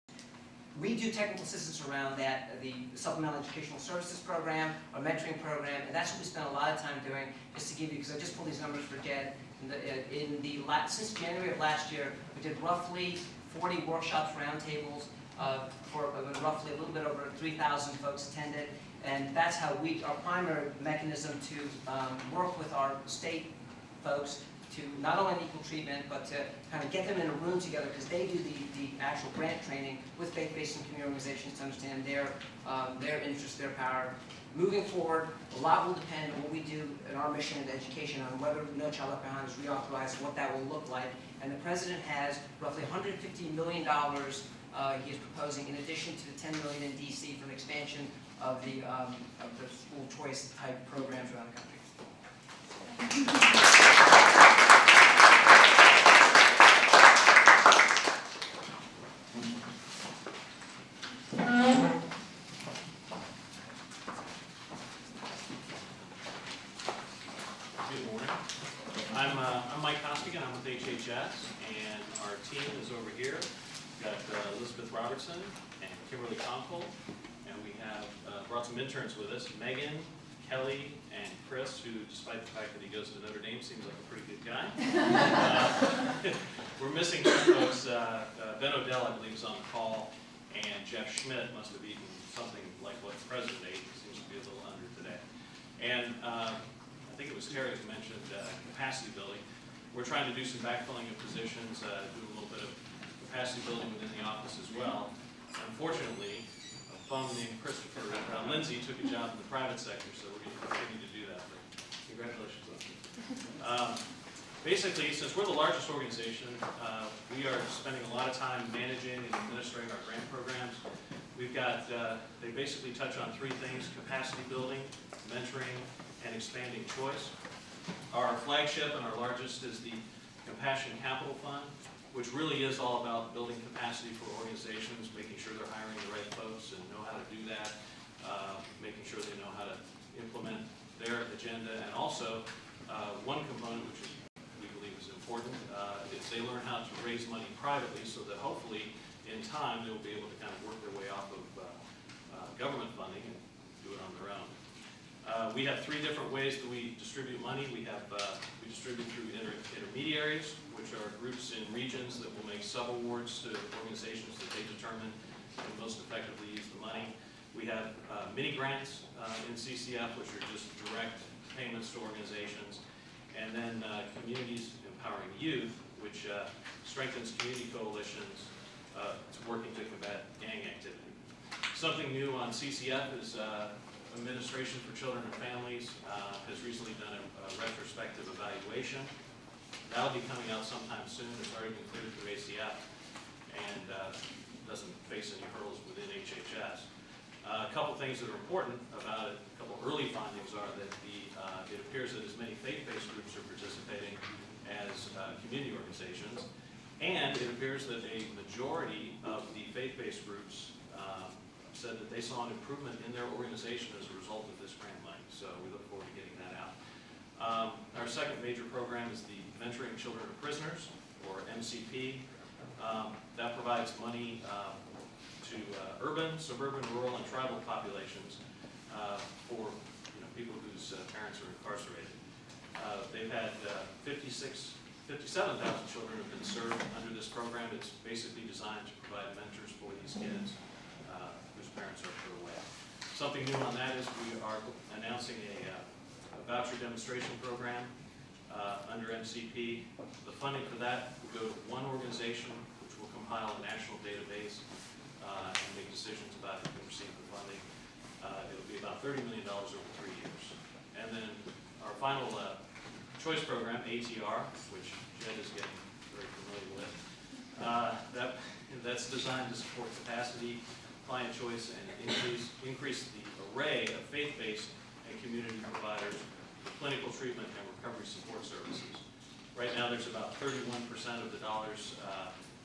We do technical assistance around that, the Supplemental Educational Services Program, our mentoring program, and that's what we spent a lot of time doing, just to give you, because I just pulled these numbers for Jed. Since January of last year, we did roughly 40 workshops, roundtables, for roughly a little bit over 3,000 folks attended, and that's how our primary mechanism to work with our state folks to not only equal treatment, but to kind of get them in a room together, because they do the actual grant training with faith-based and community organizations to understand their interests, their power. Moving forward, a lot will depend on what we do in our mission in education on whether No Child Left Behind is reauthorized, what that will look like. And the President has roughly $150 million he is proposing, in addition to the $10 million in DC for the expansion of the school choice type programs around the country. I'm Mike Costigan. I'm with HHS, and our team is over here. We've got Elizabeth Robertson and Kimberly Conkle, and we have brought some interns with us, Megan, Kelly, and Chris, who, despite the fact that he goes to Notre Dame, seems like a pretty good guy. We're missing two folks. Ben O'Dell, I believe, is on the call, and Jeff Schmidt must have eaten something like what the President ate. He seems to be a little under today. And I think it was Terry who mentioned capacity building. We're trying to do some backfilling of positions, do a little bit of capacity building within the office as well. Unfortunately, a bum named Christopher Lindsay took a job in the private sector, so we're going to continue to do that. But congratulations on that. Basically, since we're the largest organization, we are spending a lot of time managing and administering our grant programs. We've got, they basically touch on three things: capacity building, mentoring, and expanding choice. Our flagship and our largest is the Compassion Capital Fund, which really is all about building capacity for organizations, making sure they're hiring the right folks and know how to do that, making sure they know how to implement their agenda, and also one component which we believe is important is they learn how to raise money privately, so that hopefully in time they'll be able to kind of work their way off of government funding and do it on their own. We have three different ways that we distribute money. We distribute through intermediaries, which are groups in regions that will make sub-awards to organizations that they determine can most effectively use the money. We have mini grants in CCF, which are just direct payments to organizations. And then Communities Empowering Youth, which strengthens community coalitions working to combat gang activity. Something new on CCF is Administration for Children and Families has recently done a retrospective evaluation. That'll be coming out sometime soon. It's already been cleared through ACF and doesn't face any hurdles within HHS. A couple things that are important about it, a couple early findings are that it appears that as many faith-based groups are participating as community organizations, and it appears that a majority of the faith-based groups said that they saw an improvement in their organization as a result of this grant money. So we look forward to getting that out. Our second major program is the Mentoring Children of Prisoners, or MCP. That provides money to urban, suburban, rural, and tribal populations for people whose parents are incarcerated. They've had 56 57,000 children have been served under this program. It's basically designed to provide mentors for these kids whose parents are put away. Something new on that is we are announcing a voucher demonstration program under MCP. The funding for that will go to one organization, which will compile a national database and make decisions about who can receive the funding. It'll be about $30 million over 3 years. And then our final choice program, ATR, which Jed is getting very familiar with, that's designed to support capacity, client choice, and increase the array of faith-based and community providers for clinical treatment and recovery support services. Right now, there's about 31% of the dollars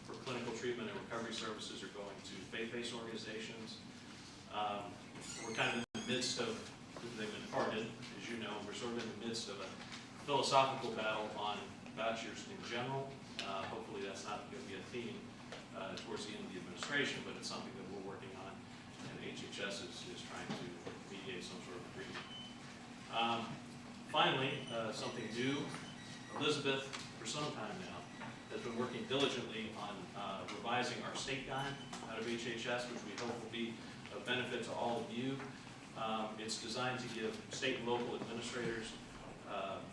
for clinical treatment and recovery services are going to faith-based organizations. We're kind of in the midst of, they've been parted, as you know, we're sort of in the midst of a philosophical battle on vouchers in general. Hopefully that's not going to be a theme towards the end of the administration, but it's something that we're working on, and HHS is trying to mediate some sort of agreement. Finally, something new. Elizabeth, for some time now, has been working diligently on revising our state guide out of HHS, which we hope will be of benefit to all of you. It's designed to give state and local administrators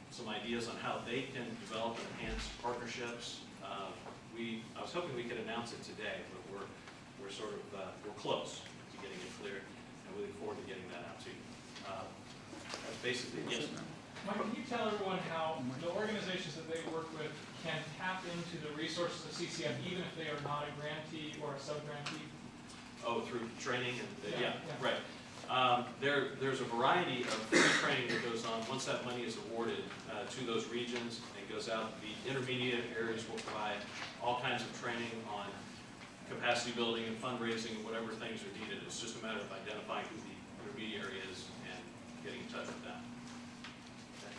some ideas on how they can develop and enhance partnerships. I was hoping we could announce it today, but we're sort of we're close to getting it cleared, and we look forward to getting that out to you. That's basically it. Yes, ma'am. Mike, can you tell everyone how the organizations that they work with can tap into the resources of CCF even if they are not a grantee or a sub-grantee? Oh, through training and Yeah. right. There's a variety of free training that goes on once that money is awarded to those regions and goes out. The intermediate areas will provide all kinds of training on capacity building and fundraising and whatever things are needed. It's just a matter of identifying who the intermediary is and getting in touch with them. Okay.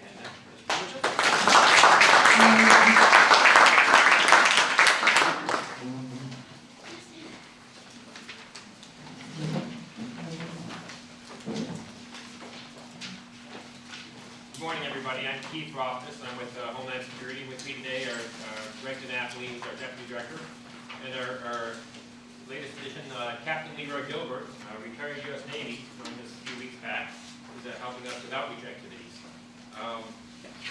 And that's pretty much it. Good morning, everybody. I'm Keith Rothfuss. I'm with Homeland Security. With me today are Greg DeNapoli, who's our Deputy Director, and our latest addition, Captain Leroy Gilbert, retired U.S. Navy, joined us a few weeks back, who's helping us with outreach activities.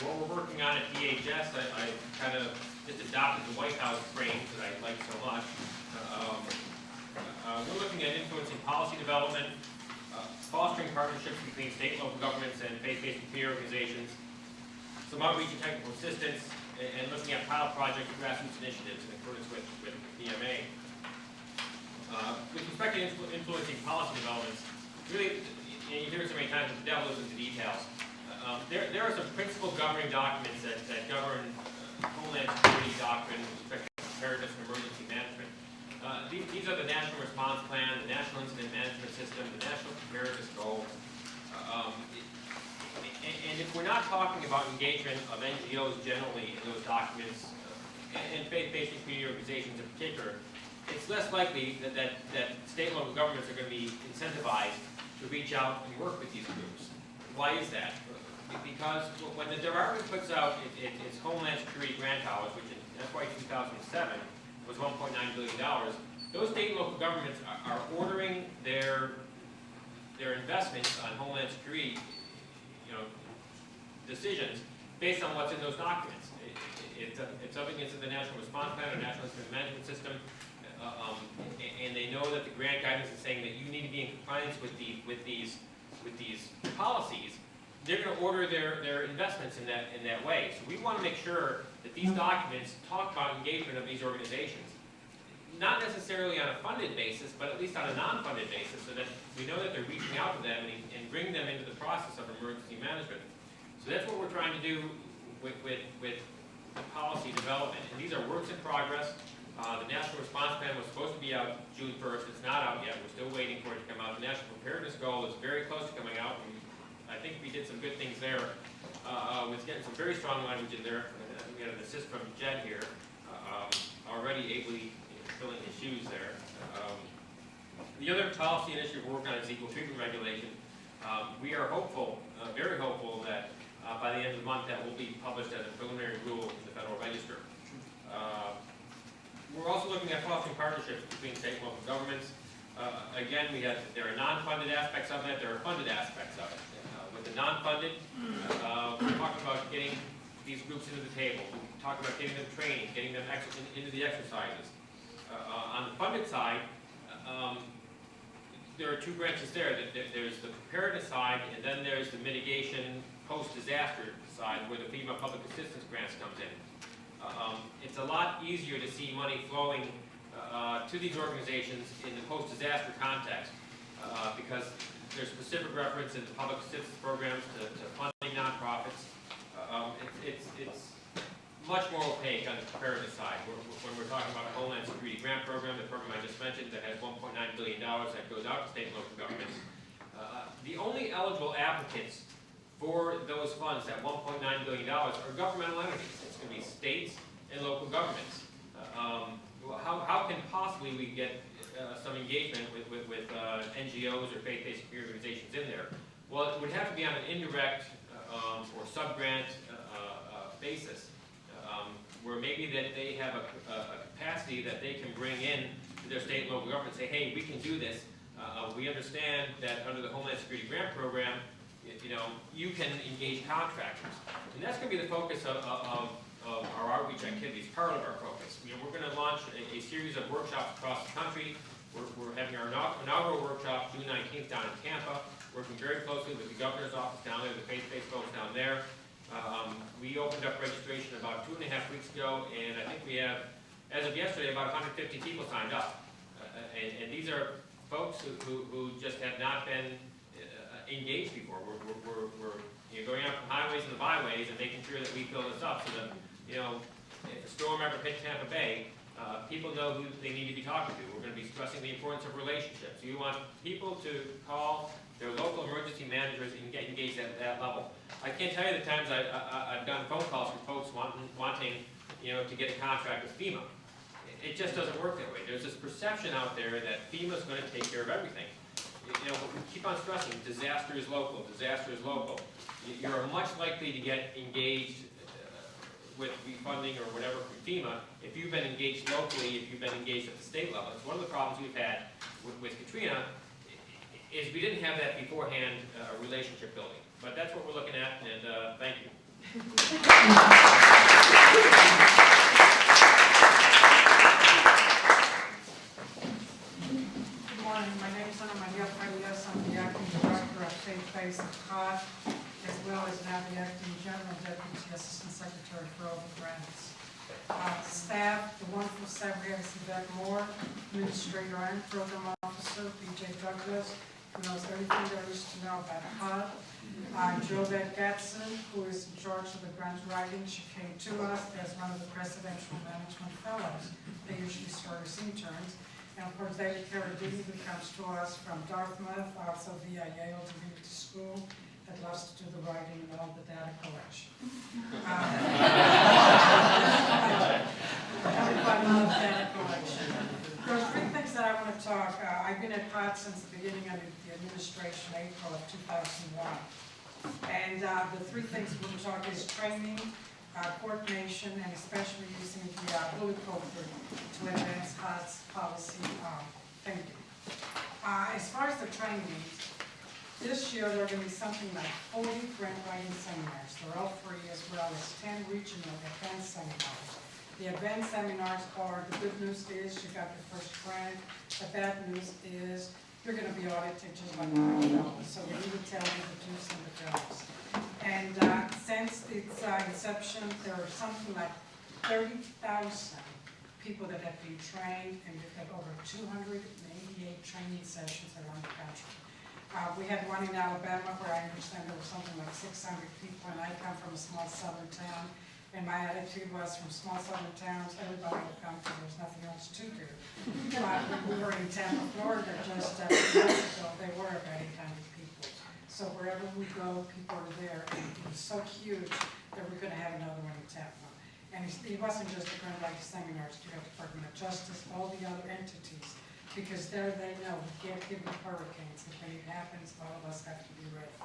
What we're working on at DHS, I kind of just adopted the White House frame that I like so much. We're looking at influencing policy development, fostering partnerships between state and local governments and faith-based and community organizations, some outreach and technical assistance, and looking at pilot project and grassroots initiatives in accordance with DMA. With respect to influencing policy developments, really, you hear it so many times, the devil is in the details. There are some principal governing documents that govern Homeland Security doctrine with respect to preparedness and emergency management. These are the National Response Plan, the National Incident Management System, the National Preparedness Goals. And if we're not talking about engagement of NGOs generally in those documents, and faith-based and community organizations in particular, it's less likely that state and local governments are going to be incentivized to reach out and work with these groups. Why is that? Because when the Department puts out its Homeland Security grant dollars, which in FY 2007 was $1.9 billion, those state and local governments are ordering their investments on Homeland Security, decisions based on what's in those documents. It's up against the National Response Plan or National Incident Management System, and they know that the grant guidance is saying that you need to be in compliance with these policies. They're going to order their investments in that way. So we want to make sure that these documents talk about engagement of these organizations, not necessarily on a funded basis, but at least on a non-funded basis, so that we know that they're reaching out to them and bringing them into the process of emergency management. So that's what we're trying to do with the policy development. And these are works in progress. The National Response Plan was supposed to be out June 1st. It's not out yet. We're still waiting for it to come out. The National Preparedness Goal is very close to coming out. And I think we did some good things there with getting some very strong language in there. We had an assist from Jed here, already ably filling his shoes there. The other policy initiative we're working on is equal treatment regulation. We are hopeful, very hopeful, that By the end of the month, that will be published as a preliminary rule in the Federal Register. We're also looking at fostering partnerships between state and local governments. Again, there are non-funded aspects of it, there are funded aspects of it. With the non-funded, we're talking about getting these groups into the table. We're talking about getting them training, getting them into the exercises. On the funded side, there are two branches there. There's the preparedness side, and then there's the mitigation post-disaster side, where the FEMA Public Assistance Grants comes in. It's a lot easier to see money flowing to these organizations in the post-disaster context, because there's specific reference in the public assistance programs to funding nonprofits. It's much more opaque on the preparedness side. When we're talking about a Homeland Security Grant Program, the program I just mentioned that has $1.9 billion that goes out to state and local governments, the only eligible applicants for those funds, that $1.9 billion, are governmental entities. It's going to be states and local governments. How can possibly we get some engagement with NGOs or faith-based organizations in there? Well, it would have to be on an indirect or sub-grant basis, where maybe that they have a capacity that they can bring in to their state and local government and say, hey, we can do this. We understand that under the Homeland Security Grant Program, you can engage contractors. And that's going to be the focus of our outreach activities, part of our focus. We're going to launch a series of workshops across the country. We're having our inaugural workshop June 19th down in Tampa, working very closely with the governor's office down there, the faith-based folks down there. We opened up registration about 2.5 weeks ago, and I think we have, as of yesterday, about 150 people signed up. And these are folks who just have not been engaged before. We're going out from highways and the byways and making sure that we fill this up so that, if a storm ever hit Tampa Bay, people know who they need to be talking to. We're going to be stressing the importance of relationships. You want people to call their local emergency managers and get engaged at that level. I can't tell you the times I've gotten phone calls from folks wanting to get a contract with FEMA. It just doesn't work that way. There's this perception out there that FEMA's going to take care of everything. We keep on stressing, disaster is local, disaster is local. You're much likely to get engaged with funding or whatever from FEMA if you've been engaged locally, if you've been engaged at the state level. It's one of the problems we've had with Katrina, is we didn't have that beforehand relationship building. But that's what we're looking at, and thank you. Good morning, my name is Ana Maria Farias. I'm the acting director of Faith-Based COD, as well as now the acting general deputy assistant secretary for all the grants. Staff, the wonderful staff, we have Yvette Moore, administrator and program officer, BJ Douglas, who knows everything there is to know about HUD. Jovette Gatson, who is in charge of the grant writing. She came to us as one of the presidential management fellows. They usually serve as interns. And of course, David Carradini, who comes to us from Dartmouth, also via Yale Divinity School, that loves to do the writing and all the data collection. Everybody loves data collection. There are three things that I want to talk. I've been at COD since the beginning of the administration, April of 2001. And the three things we'll talk is training, coordination, and especially using the bullet poker to advance COD's policy thinking. As far as the training, this year there are going to be something like 40 grant writing seminars. They're all free, as well as 10 regional advanced seminars. The advanced seminars are, the good news is you got your first grant. The bad news is you're going to be audited just like $100. So we need to tell you the do's and the don'ts. And since its inception, there are something like 30,000 people that have been trained, and we've had over 288 training sessions around the country. We had one in Alabama where I understand there was something like 600 people, and I come from a small southern town. And my attitude was, from small southern towns, everybody will come because there's nothing else to do. When we were in Tampa, Florida, just a few months ago, they were about 800 people. So wherever we go, people are there. And it was so huge that we're going to have another one in Tampa. And it wasn't just the grant writing seminars, you have Department of Justice, all the other entities, because there they know we can't give them hurricanes. If it happens, all of us have to be ready.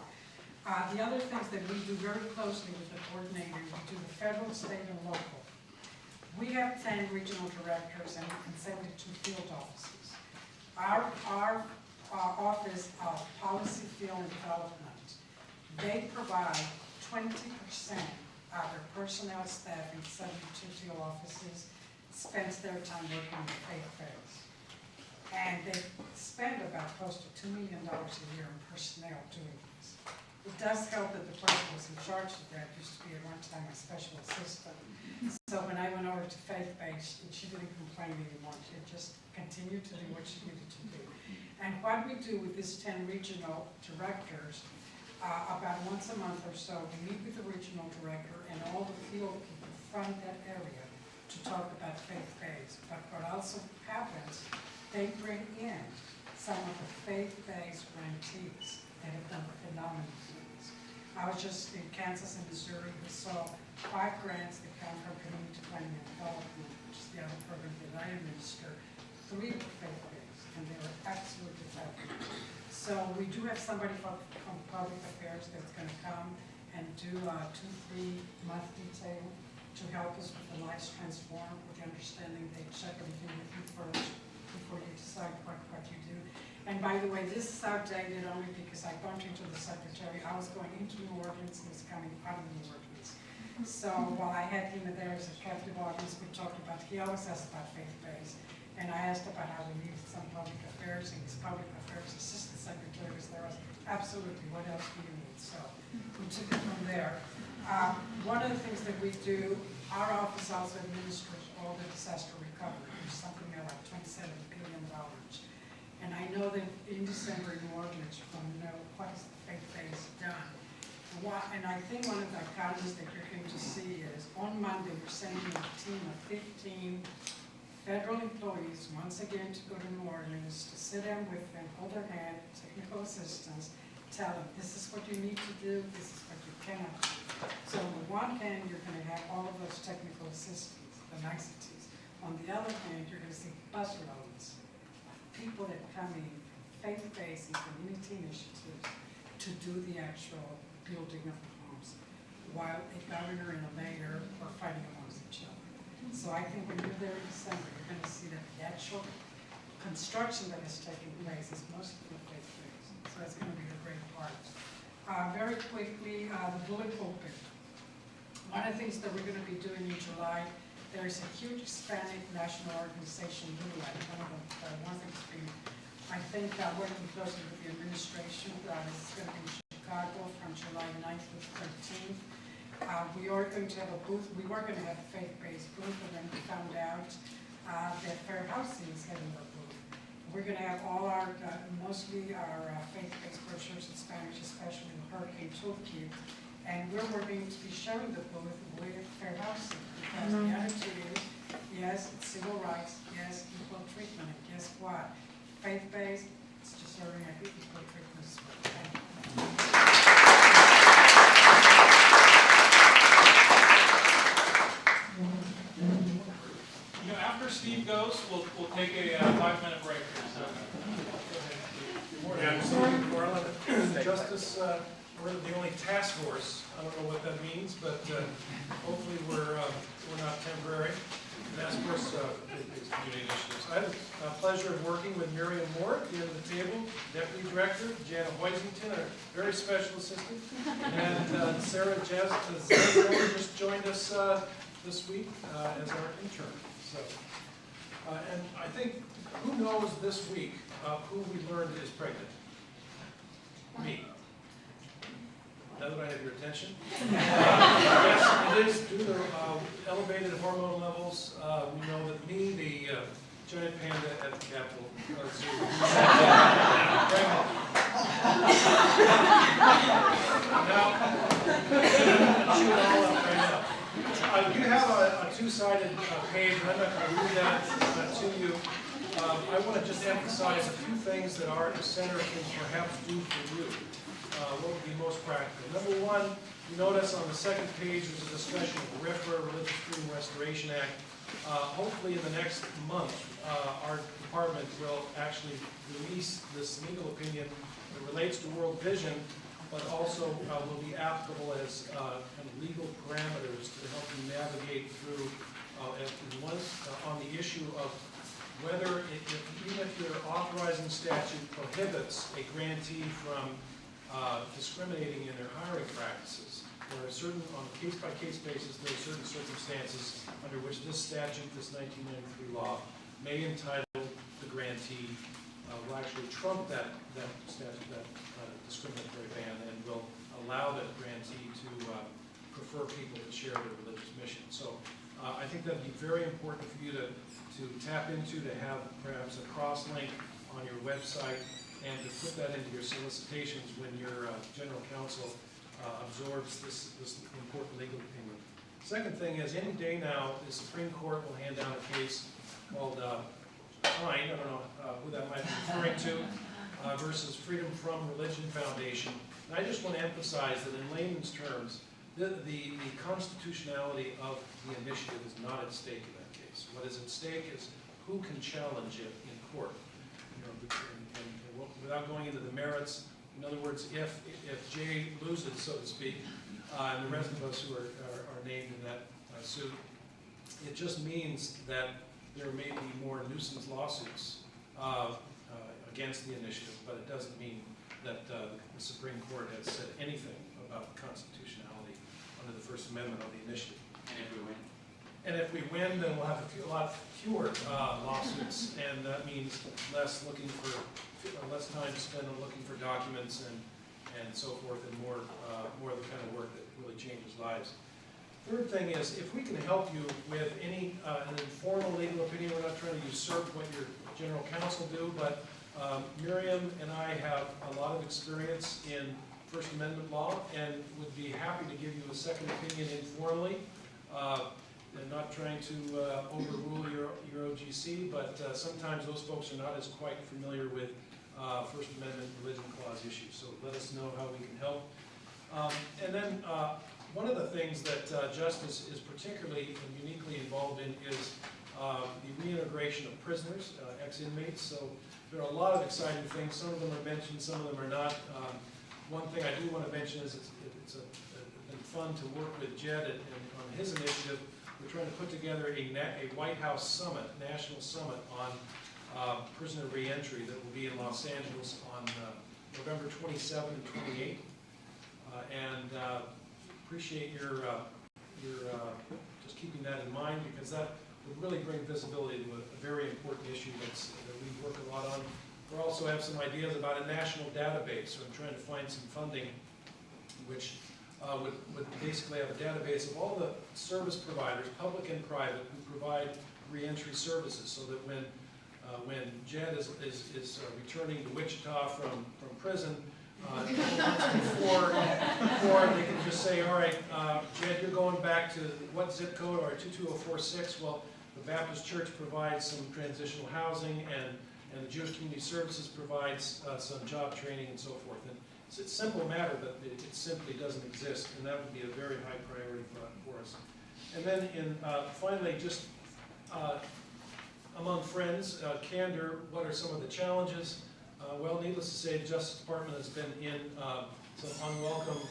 The other things that we do very closely with the coordinator, we do the federal, state, and local. We have 10 regional directors and 72 field offices. Our office of policy, field, and development, they provide 20% of their personnel staff in 72 field offices spends their time working with faith fairs. And they spend about close to $2 million a year in personnel doing this. It does help that the person who was in charge of that used to be at one time a special assistant. So when I went over to faith-based, she didn't complain anymore. She just continued to do what she needed to do. And what we do with these 10 regional directors, about once a month or so, we meet with the regional director and all the field people from that area to talk about faith-based. But what also happens, they bring in some of the faith-based grantees that have done phenomenal things. I was just in Kansas and Missouri. We saw 5 grants that come from Community Planning and Development, which is the other program that I administer. 3 were faith-based, and they were absolutely fabulous. So we do have somebody from Public Affairs that's going to come and do a 2-3 month detail to help us with the lives transformed, with the understanding they check everything with you first before you decide what you do. And by the way, this is outdated only because I bumped into the secretary. I was going into New Orleans, he was coming out of New Orleans. So while I had him there as a captive audience, we talked about, he always asked about faith-based. And I asked about how we needed some public affairs, and his public affairs assistant secretary was there. I was absolutely, what else do you need? So we took it from there. One of the things that we do, our office also administers all the disaster recovery, which is something like $27 billion. And I know that in December in New Orleans, you're going to know what is the faith-based done. And I think one of the economies that you're going to see is on Monday, we're sending a team of 15 federal employees, once again, to go to New Orleans, to sit down with them, hold their hand, technical assistance, tell them, this is what you need to do, this is what you cannot do. So on the one hand, you're going to have all of those technical assistance, the niceties. On the other hand, you're going to see bus loads, people that come in, faith-based and community initiatives to do the actual building of the homes, while a governor and a mayor are fighting amongst each other. So I think when you're there in December, you're going to see that the actual construction that is taking place is mostly faith-based. So that's going to be a great part. Very quickly, the bullet pulpit. One of the things that we're going to be doing in July, there's a huge Hispanic national organization, LULA, one of the ones that's been, I think, working closely with the administration. This is going to be in Chicago from July 9th to 13th. We are going to have a booth. We were going to have a faith-based booth, and then we found out that Fair Housing is having a booth. We're going to have all our, mostly our faith-based brochures in Spanish, especially the Hurricane Toolkit. And we're going to be sharing the booth with Fair Housing, because the attitude is, yes, it's civil rights, yes, equal treatment, and guess what? Faith-based, it's deserving of equal treatment as well. Thank you. After Steve goes, we'll take a 5-minute break. So, Good morning, I'm Steve Garland, Justice. We're the only task force. I don't know what that means, but hopefully we're not temporary. Task force is community initiatives. I have a pleasure of working with Miriam Moore at the end of the table, Deputy Director, Janet Hoisington, our very special assistant, and Sarah Jazz just joined us this week as our intern. So, and I think, who knows this week who we learned is pregnant? Me. Now that I have your attention. Yes, it is due to elevated hormone levels. We know that me, the giant panda at the Capitol Zoo, pregnant. Now, chew it all up right now. You have a two-sided page, and I'm not going to read that to you. I want to just emphasize a few things that our center can perhaps do for you. What would be most practical? Number one, you notice on the second page there's a discussion of RFRA, Religious Freedom Restoration Act. Hopefully in the next month, our department will actually release this legal opinion that relates to World Vision but also will be applicable as kind of legal parameters to help you navigate through on the issue of whether, even if your authorizing statute prohibits a grantee from discriminating in their hiring practices, there are certain, on a case-by-case basis, there are certain circumstances under which this statute, this 1993 law, may entitle the grantee, will actually trump that statute, that discriminatory ban, and will allow that grantee to prefer people that share their religious mission. So I think that would be very important for you to tap into, to have perhaps a cross-link on your website, and to put that into your solicitations when your general counsel absorbs this important legal opinion. Second thing is, any day now, the Supreme Court will hand down a case called Pine, I don't know who that might be referring to, versus Freedom from Religion Foundation. And I just want to emphasize that in layman's terms, the constitutionality of the initiative is not at stake in that case. What is at stake is who can challenge it in court. And without going into the merits, in other words, if Jay loses, so to speak, and the rest of us who are named in that suit, it just means that there may be more nuisance lawsuits against the initiative, but it doesn't mean that the Supreme Court has said anything about constitutionality under the First Amendment of the initiative. And if we win? And if we win, then we'll have a lot fewer lawsuits, and that means less time spent on looking for documents and so forth, and more of the kind of work that really changes lives. Third thing is, if we can help you with an informal legal opinion, we're not trying to usurp what your general counsel do, but Miriam and I have a lot of experience in First Amendment law, and would be happy to give you a second opinion informally. And not trying to overrule your OGC, but sometimes those folks are not as quite familiar with First Amendment religion clause issues, so let us know how we can help. And then one of the things that Justice is particularly and uniquely involved in is the reintegration of prisoners, ex-inmates. So there are a lot of exciting things. Some of them are mentioned, some of them are not. One thing I do want to mention is it's been fun to work with Jed on his initiative. We're trying to put together a White House summit, national summit on prisoner reentry that will be in Los Angeles on November 27 and 28. And appreciate your just keeping that in mind, because that would really bring visibility to a very important issue that we work a lot on. We also have some ideas about a national database, so I'm trying to find some funding which would basically have a database of all the service providers, public and private, who provide reentry services, so that when Jed is returning to Wichita from prison, before they can just say, all right, Jed, you're going back to what zip code, or 22046? Well, the Baptist Church provides some transitional housing, and the Jewish Community Services provides some job training and so forth. And it's a simple matter, but it simply doesn't exist, and that would be a very high priority for us. And then finally, just among friends, candor, what are some of the challenges? Well, needless to say, the Justice Department has been in some unwelcome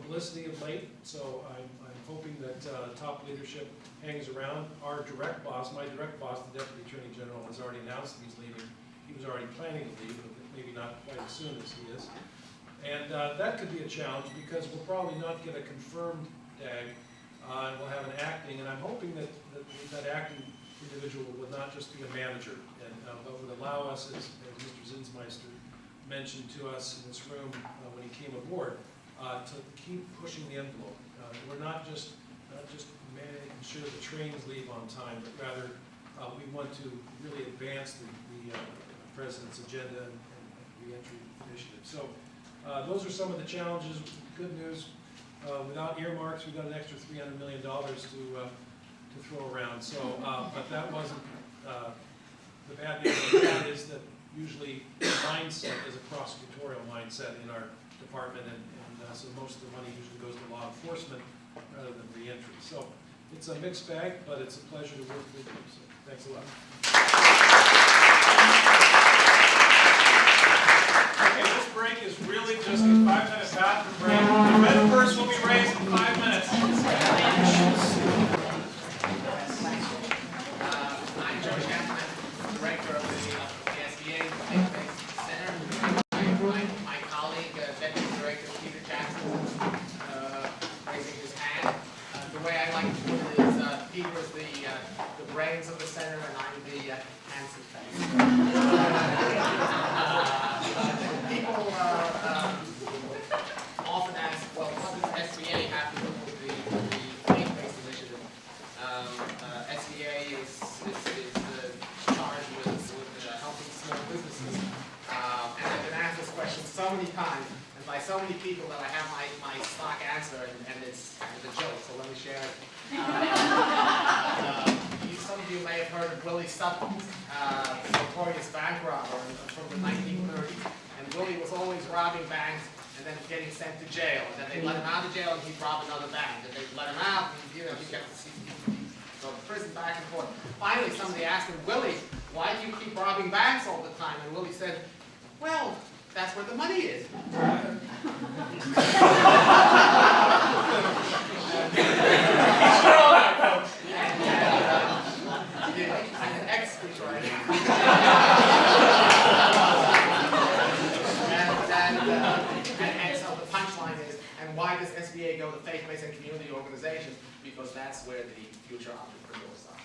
publicity of late, so I'm hoping that top leadership hangs around. Our direct boss, my direct boss, the Deputy Attorney General, has already announced that he's leaving. He was already planning to leave, but maybe not quite as soon as he is. And that could be a challenge, because we'll probably not get a confirmed DAG, and we'll have an acting, and I'm hoping that acting individual would not just be a manager, but would allow us, as Mr. Zinsmeister mentioned to us in this room when he came aboard, to keep pushing the envelope. We're not just making sure the trains leave on time, but rather we want to really advance the President's agenda and reentry initiative. So those are some of the challenges. Good news, without earmarks, we've got an extra $300 million to throw around. So, but that wasn't the bad news. The bad is that usually the mindset is a prosecutorial mindset in our department, and so most of the money usually goes to law enforcement rather than reentry. So it's a mixed bag, but it's a pleasure to work with you. So thanks a lot. Okay, this break is really just a 5-minute bathroom break. The red purse will be raised in 5 minutes. I'm Joe Chapman, director of the SBA Faith-Based Center. My colleague, Deputy Director Peter Jackson, raising his hand. The way I like to put it is Peter is the brains of the center and I'm the handsome face. People often ask, well, what does SBA have to do with the faith-based initiative? SBA is charged with helping small businesses. And I've been asked this question so many times, and by so many people that I have my stock answer, and it's kind of a joke, so let me share it. Some of you may have heard of Willie Sutton, the notorious bank robber from the 1930s. And Willie was always robbing banks and then getting sent to jail. And then they let him out of jail and he'd rob another bank. And they'd let him out and he'd get to go to prison back and forth. Finally, somebody asked him, Willie, why do you keep robbing banks all the time? And Willie said, well, that's where the money is. And so the punchline is, and why does SBA go to faith-based and community organizations? Because that's where the future entrepreneurs are.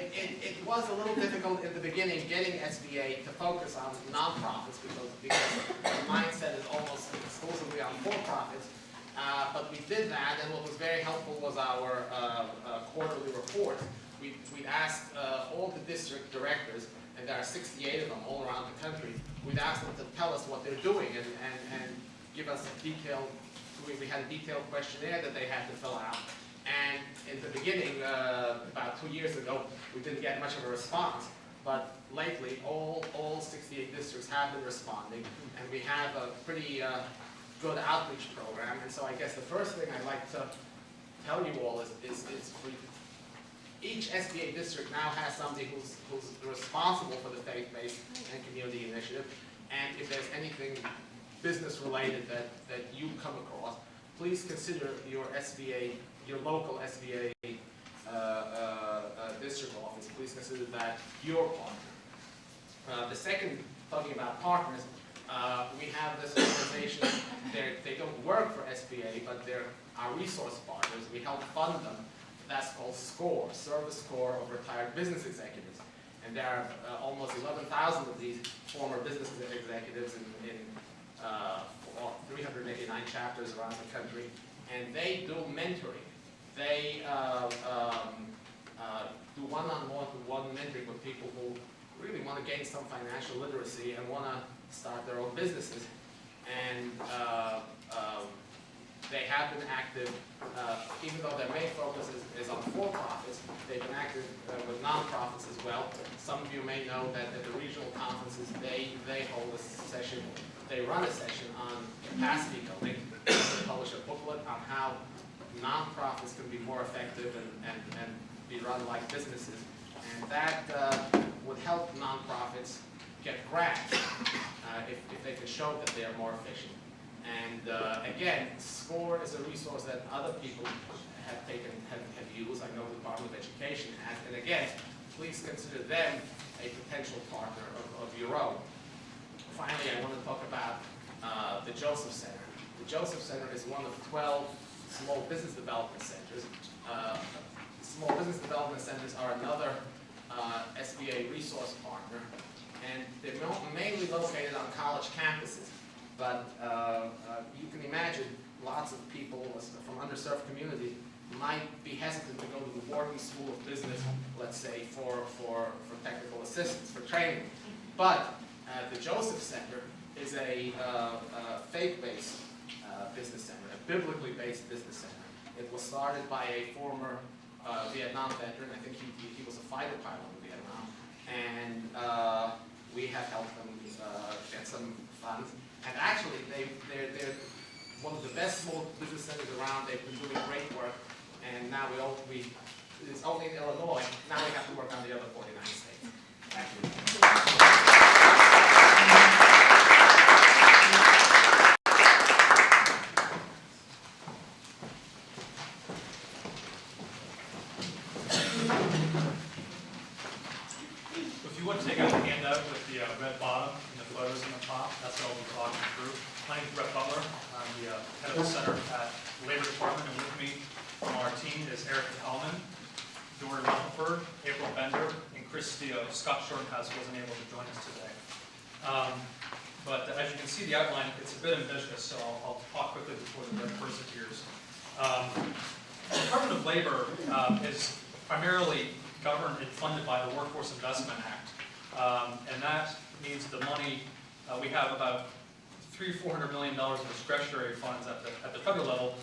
It was a little difficult in the beginning getting SBA to focus on nonprofits because the mindset is almost exclusively on for-profits. But we did that, and what was very helpful was our quarterly report. We asked all the district directors, and there are 68 of them all around the country, we'd asked them to tell us what they're doing and give us a detailed, we had a detailed questionnaire that they had to fill out. And in the beginning, about 2 years ago, we didn't get much of a response. But lately, all 68 districts have been responding, and we have a pretty good outreach program. And so I guess the first thing I'd like to tell you all is each SBA district now has somebody who's responsible for the faith-based and community initiative. And if there's anything business-related that you come across, please consider your SBA, your local SBA district office. Please consider that your partner. The second, talking about partners, we have this organization. They don't work for SBA, but they're our resource partners. We help fund them. That's called SCORE, Service Corps of Retired Business Executives. And there are almost 11,000 of these former business executives in 389 chapters around the country. And they do mentoring. They do one-on-one mentoring with people who really want to gain some financial literacy and want to start their own businesses. And they have been active, even though their main focus is on for-profits, they've been active with nonprofits as well. Some of you may know that at the regional conferences, they hold a session, they run a session on capacity building. They publish a booklet on how nonprofits can be more effective and be run like businesses. And that would help nonprofits get grants if they can show that they are more efficient. And again, SCORE is a resource that other people have used. I know the Department of Education has. And again, please consider them a potential partner of your own. Finally, I want to talk about the Joseph Center. The Joseph Center is one of 12 small business development centers. Small business development centers are another SBA resource partner, and they're mainly located on college campuses. But you can imagine lots of people from underserved communities might be hesitant to go to the Wharton School of Business, let's say, for technical assistance, for training. But the Joseph Center is a faith-based business center, a biblically based business center. It was started by a former Vietnam veteran. I think he was a fighter pilot in Vietnam. And we have helped them get some funds. And actually, they're one of the best small business centers around. They've been doing great work. And now it's only in Illinois. Now we have to work on the other 49 states. Thank you. group. My name is Brett Butler. I'm the head of the center at the Labor Department, and with me on our team is Eric Hellman, Dory Rutherford, April Bender, and Chris Steele. Scott Shorthouse wasn't able to join us today. But as you can see the outline, it's a bit ambitious, so I'll talk quickly before the red person appears. The Department of Labor is primarily governed and funded by the Workforce Investment Act. And that means the money, we have about $300–400 million of discretionary funds at the federal level.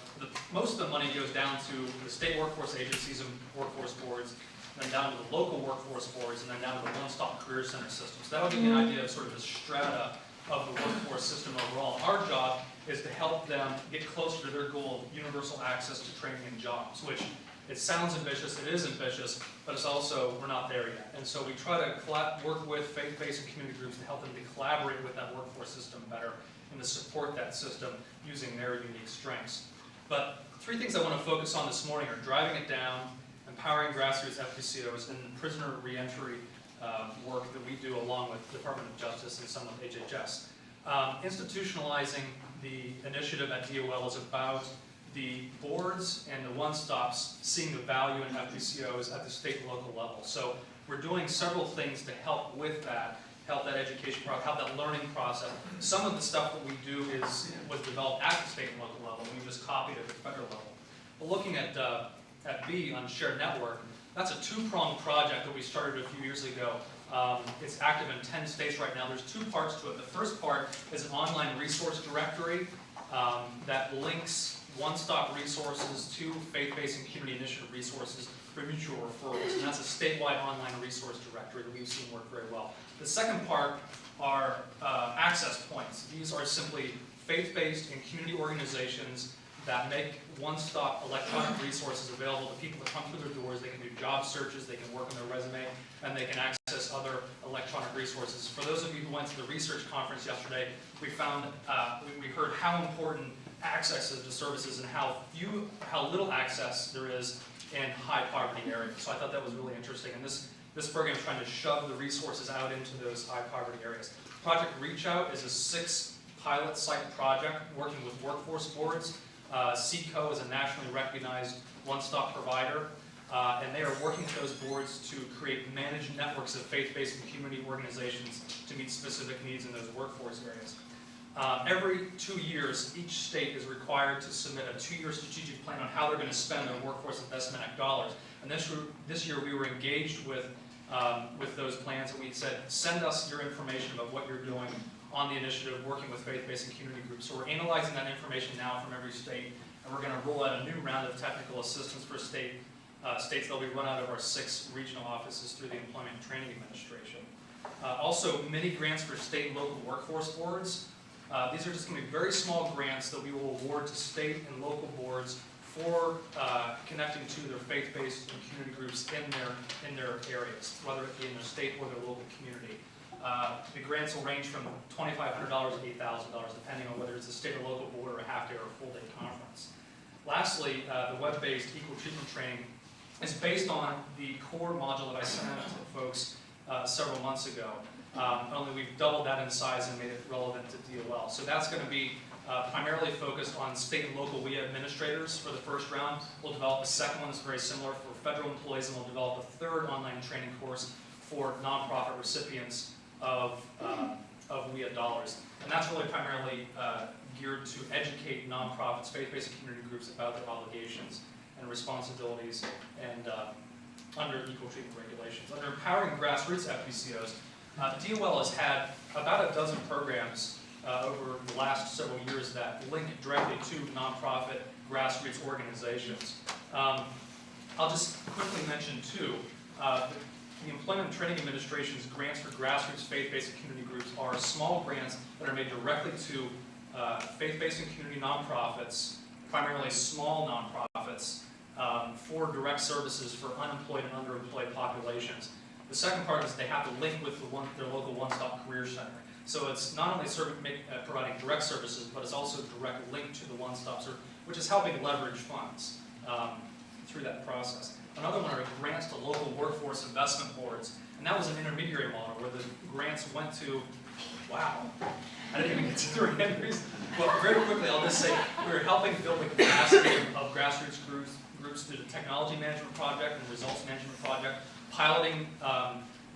Most of the money goes down to the state workforce agencies and workforce boards, then down to the local workforce boards, and then down to the one-stop career center system. So that'll give you an idea of sort of the strata of the workforce system overall. Our job is to help them get closer to their goal of universal access to training and jobs, which it sounds ambitious, it is ambitious, but it's also, we're not there yet. And so we try to work with faith-based and community groups to help them to collaborate with that workforce system better and to support that system using their unique strengths. But three things I want to focus on this morning are driving it down, empowering grassroots FBCOs, and prisoner reentry work that we do along with the Department of Justice and some of HHS. Institutionalizing the initiative at DOL is about the boards and the one-stops seeing the value in FBCOs at the state and local level. So we're doing several things to help with that, help that education process, help that learning process. Some of the stuff that we do was developed at the state and local level, and we just copied it at the federal level. But looking at B on Shared Network, that's a two-pronged project that we started a few years ago. It's active in 10 states right now. There's two parts to it. The first part is an online resource directory that links one-stop resources to faith-based and community initiative resources for mutual referrals. And that's a statewide online resource directory that we've seen work very well. The second part are access points. These are simply faith-based and community organizations that make one-stop electronic resources available to people that come through their doors. They can do job searches, they can work on their resume, and they can access other electronic resources. For those of you who went to the research conference yesterday, we found, we heard how important access is to services and how little access there is in high poverty areas. So I thought that was really interesting. And this program is trying to shove the resources out into those high poverty areas. Project Reach Out is a 6-pilot site project working with workforce boards. CECO is a nationally recognized one-stop provider, and they are working with those boards to create managed networks of faith-based and community organizations to meet specific needs in those workforce areas. Every 2 years, each state is required to submit a 2-year strategic plan on how they're going to spend their Workforce Investment Act dollars. And this year we were engaged with those plans, and we said, send us your information about what you're doing on the initiative, working with faith-based and community groups. So we're analyzing that information now from every state, and we're going to roll out a new round of technical assistance for states that'll be run out of our 6 regional offices through the Employment and Training Administration. Also, mini grants for state and local workforce boards. These are just going to be very small grants that we will award to state and local boards for connecting to their faith-based and community groups in their areas, whether it be in their state or their local community. The grants will range from $2,500 to $8,000, depending on whether it's a state or local board or a half-day or a full-day conference. Lastly, the web-based equal treatment training is based on the core module that I sent out to folks several months ago. Only we've doubled that in size and made it relevant to DOL. So that's going to be primarily focused on state and local WIA administrators for the first round. We'll develop a second one that's very similar for federal employees, and we'll develop a third online training course for nonprofit recipients of WIA dollars. And that's really primarily geared to educate nonprofits, faith-based and community groups about their obligations and responsibilities and under equal treatment regulations. Under empowering grassroots FBCOs, DOL has had about a dozen programs over the last several years that link directly to nonprofit grassroots organizations. I'll just quickly mention two. The Employment and Training Administration's grants for grassroots faith-based and community groups are small grants that are made directly to faith-based and community nonprofits, primarily small nonprofits, for direct services for unemployed and underemployed populations. The second part is they have to link with their local one-stop career center. So it's not only providing direct services, but it's also a direct link to the one-stop service, which is helping leverage funds through that process. Another one are grants to local workforce investment boards, and that was an intermediary model where the grants went to Wow. I didn't even get to 3 entries. Well, very quickly, I'll just say we're helping build the capacity of grassroots groups through the technology management project and results management project, piloting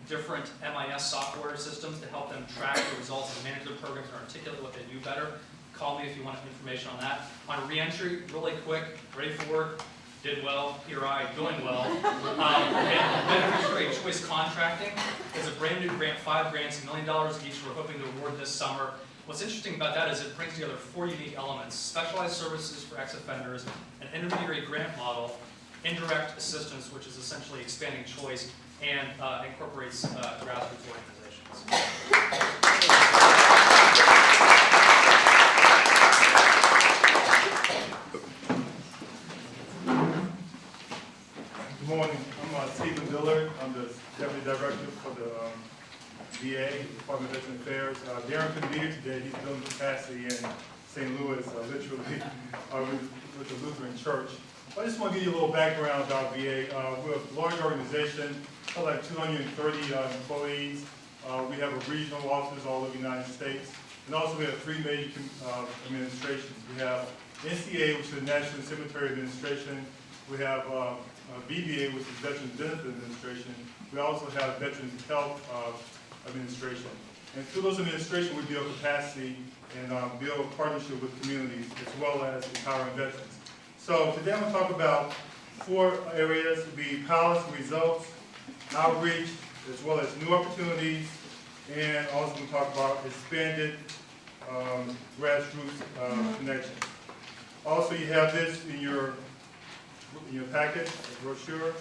different MIS software systems to help them track the results and manage their programs and articulate what they do better. Call me if you want information on that. On reentry, really quick, ready for work, did well, PRI, doing well. Beneficiary choice contracting is a brand new grant, 5 grants, $1 million each. We're hoping to award this summer. What's interesting about that is it brings together 4 unique elements: specialized services for ex-offenders, an intermediary grant model, indirect assistance, which is essentially expanding choice, and incorporates grassroots organizations. Good morning. I'm Stephen Dillard. I'm the Deputy Director for the VA, Department of Veteran Affairs. Darren couldn't be here today. He's building capacity in St. Louis, literally, with the Lutheran Church. I just want to give you a little background about VA. We're a large organization, like 230 employees. We have a regional offices all over the United States. And also we have 3 major administrations. We have NCA, which is the National Cemetery Administration. We have VBA, which is Veterans Benefit Administration. We also have Veterans Health Administration. And through those administrations, we build capacity and build partnership with communities as well as empowering veterans. So today I'm going to talk about 4 areas, to be pilots and results, outreach, as well as new opportunities, and also going to talk about expanded grassroots connections. Also, you have this in your packet, a brochure.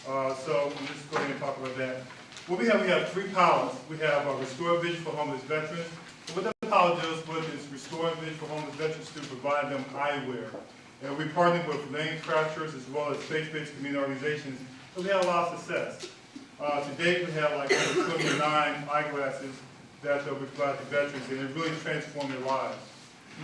So we'll just go ahead and talk about that. What we have 3 pilots. We have Restore Vision for Homeless Veterans. And what that pilot does is restoring vision for homeless veterans to provide them eyewear. And we partnered with manufacturers as well as faith-based community organizations. So we had a lot of success. To date, we have like 29 eyeglasses that we provide to veterans, and it really transformed their lives.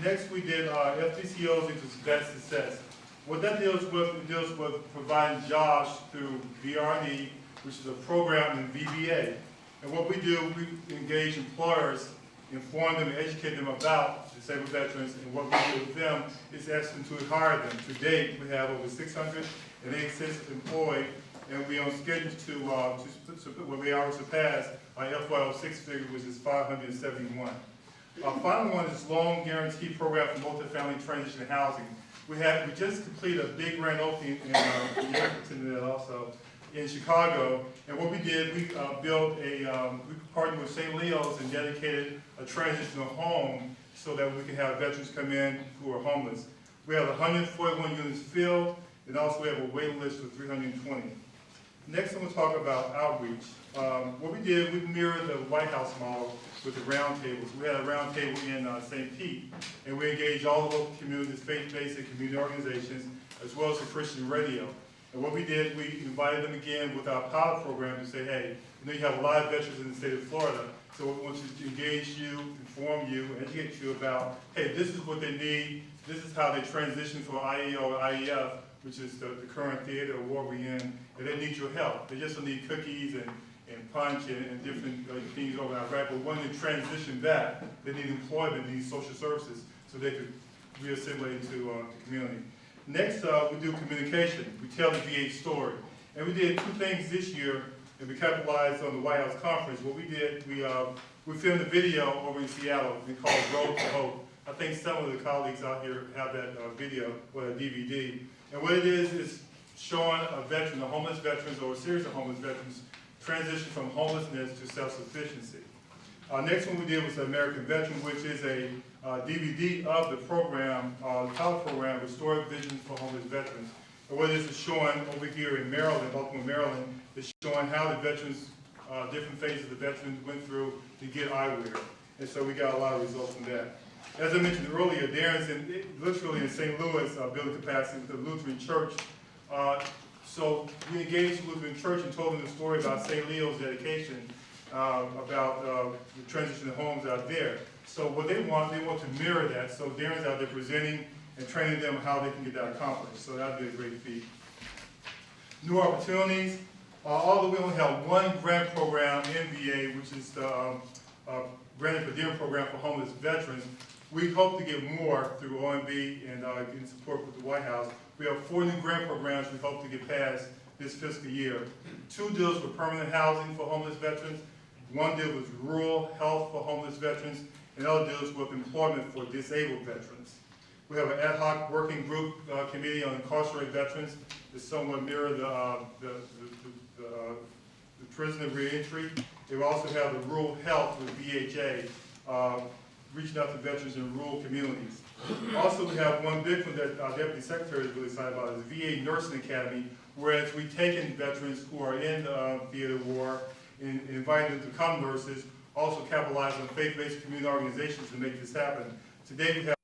Next, we did FBCOs into vet success. What that deals with providing jobs through VRD, which is a program in VBA. And what we do, we engage employers, inform them, and educate them about disabled veterans, and what we do with them is ask them to hire them. To date, we have over 686 employed, and we are on schedule to what we already surpassed our FY06 figure, which is 571. Our final one is loan guarantee program for multifamily transition housing. We just completed a big grand opening in also in Chicago, and what we did, we built we partnered with St. Leo's and dedicated a transitional home so that we can have veterans come in who are homeless. We have 141 units filled, and also we have a waiting list of 320. Next, I'm going to talk about outreach. What we did, we mirrored the White House model with the round tables. We had a round table in St. Pete, and we engaged all the local communities, faith-based and community organizations, as well as the Christian radio. And what we did, we invited them again with our pilot program to say, hey, you know you have a lot of veterans in the state of Florida, so we want to engage you, inform you, educate you about, hey, this is what they need, this is how they transition from IEO or IEF, which is the current theater or war we're in, and they need your help. They just don't need cookies and punch and different things over in Iraq, but when they transition back, they need employment, they need social services, so they could reassimilate into the community. Next, we do communication. We tell the VA story. And we did 2 things this year, and we capitalized on the White House conference. What we did, we filmed a video over in Seattle. We called Road to Hope. I think some of the colleagues out here have that video or a DVD. And what it is showing a veteran, a homeless veterans or a series of homeless veterans, transition from homelessness to self-sufficiency. Next one we did was the American Veteran, which is a DVD of the program, the pilot program, Restore Vision for Homeless Veterans. And what it is showing over here in Maryland, Baltimore, Maryland, is showing how the veterans, different phases the veterans went through to get eyewear. And so we got a lot of results from that. As I mentioned earlier, Darren's literally in St. Louis building capacity with the Lutheran Church. So we engaged the Lutheran Church and told them the story about St. Leo's dedication, about the transition of homes out there. So what they want to mirror that. So Darren's out there presenting and training them how they can get that accomplished. So that'd be a great feat. New opportunities. Although we only have 1 grant program in VA, which is the granted per diem program for homeless veterans. We hope to get more through OMB and in support with the White House. We have 4 new grant programs we hope to get passed this fiscal year. 2 deals with permanent housing for homeless veterans, 1 deal with rural health for homeless veterans, and other deals with employment for disabled veterans. We have an ad hoc working group committee on incarcerated veterans to somewhat mirror the prisoner reentry. They also have the rural health with VHA, reaching out to veterans in rural communities. Also, we have one big one that our Deputy Secretary is really excited about, is the VA Nursing Academy, whereas we've taken veterans who are in theater war and inviting them to become nurses, also capitalize on faith-based community organizations to make this happen. Today we have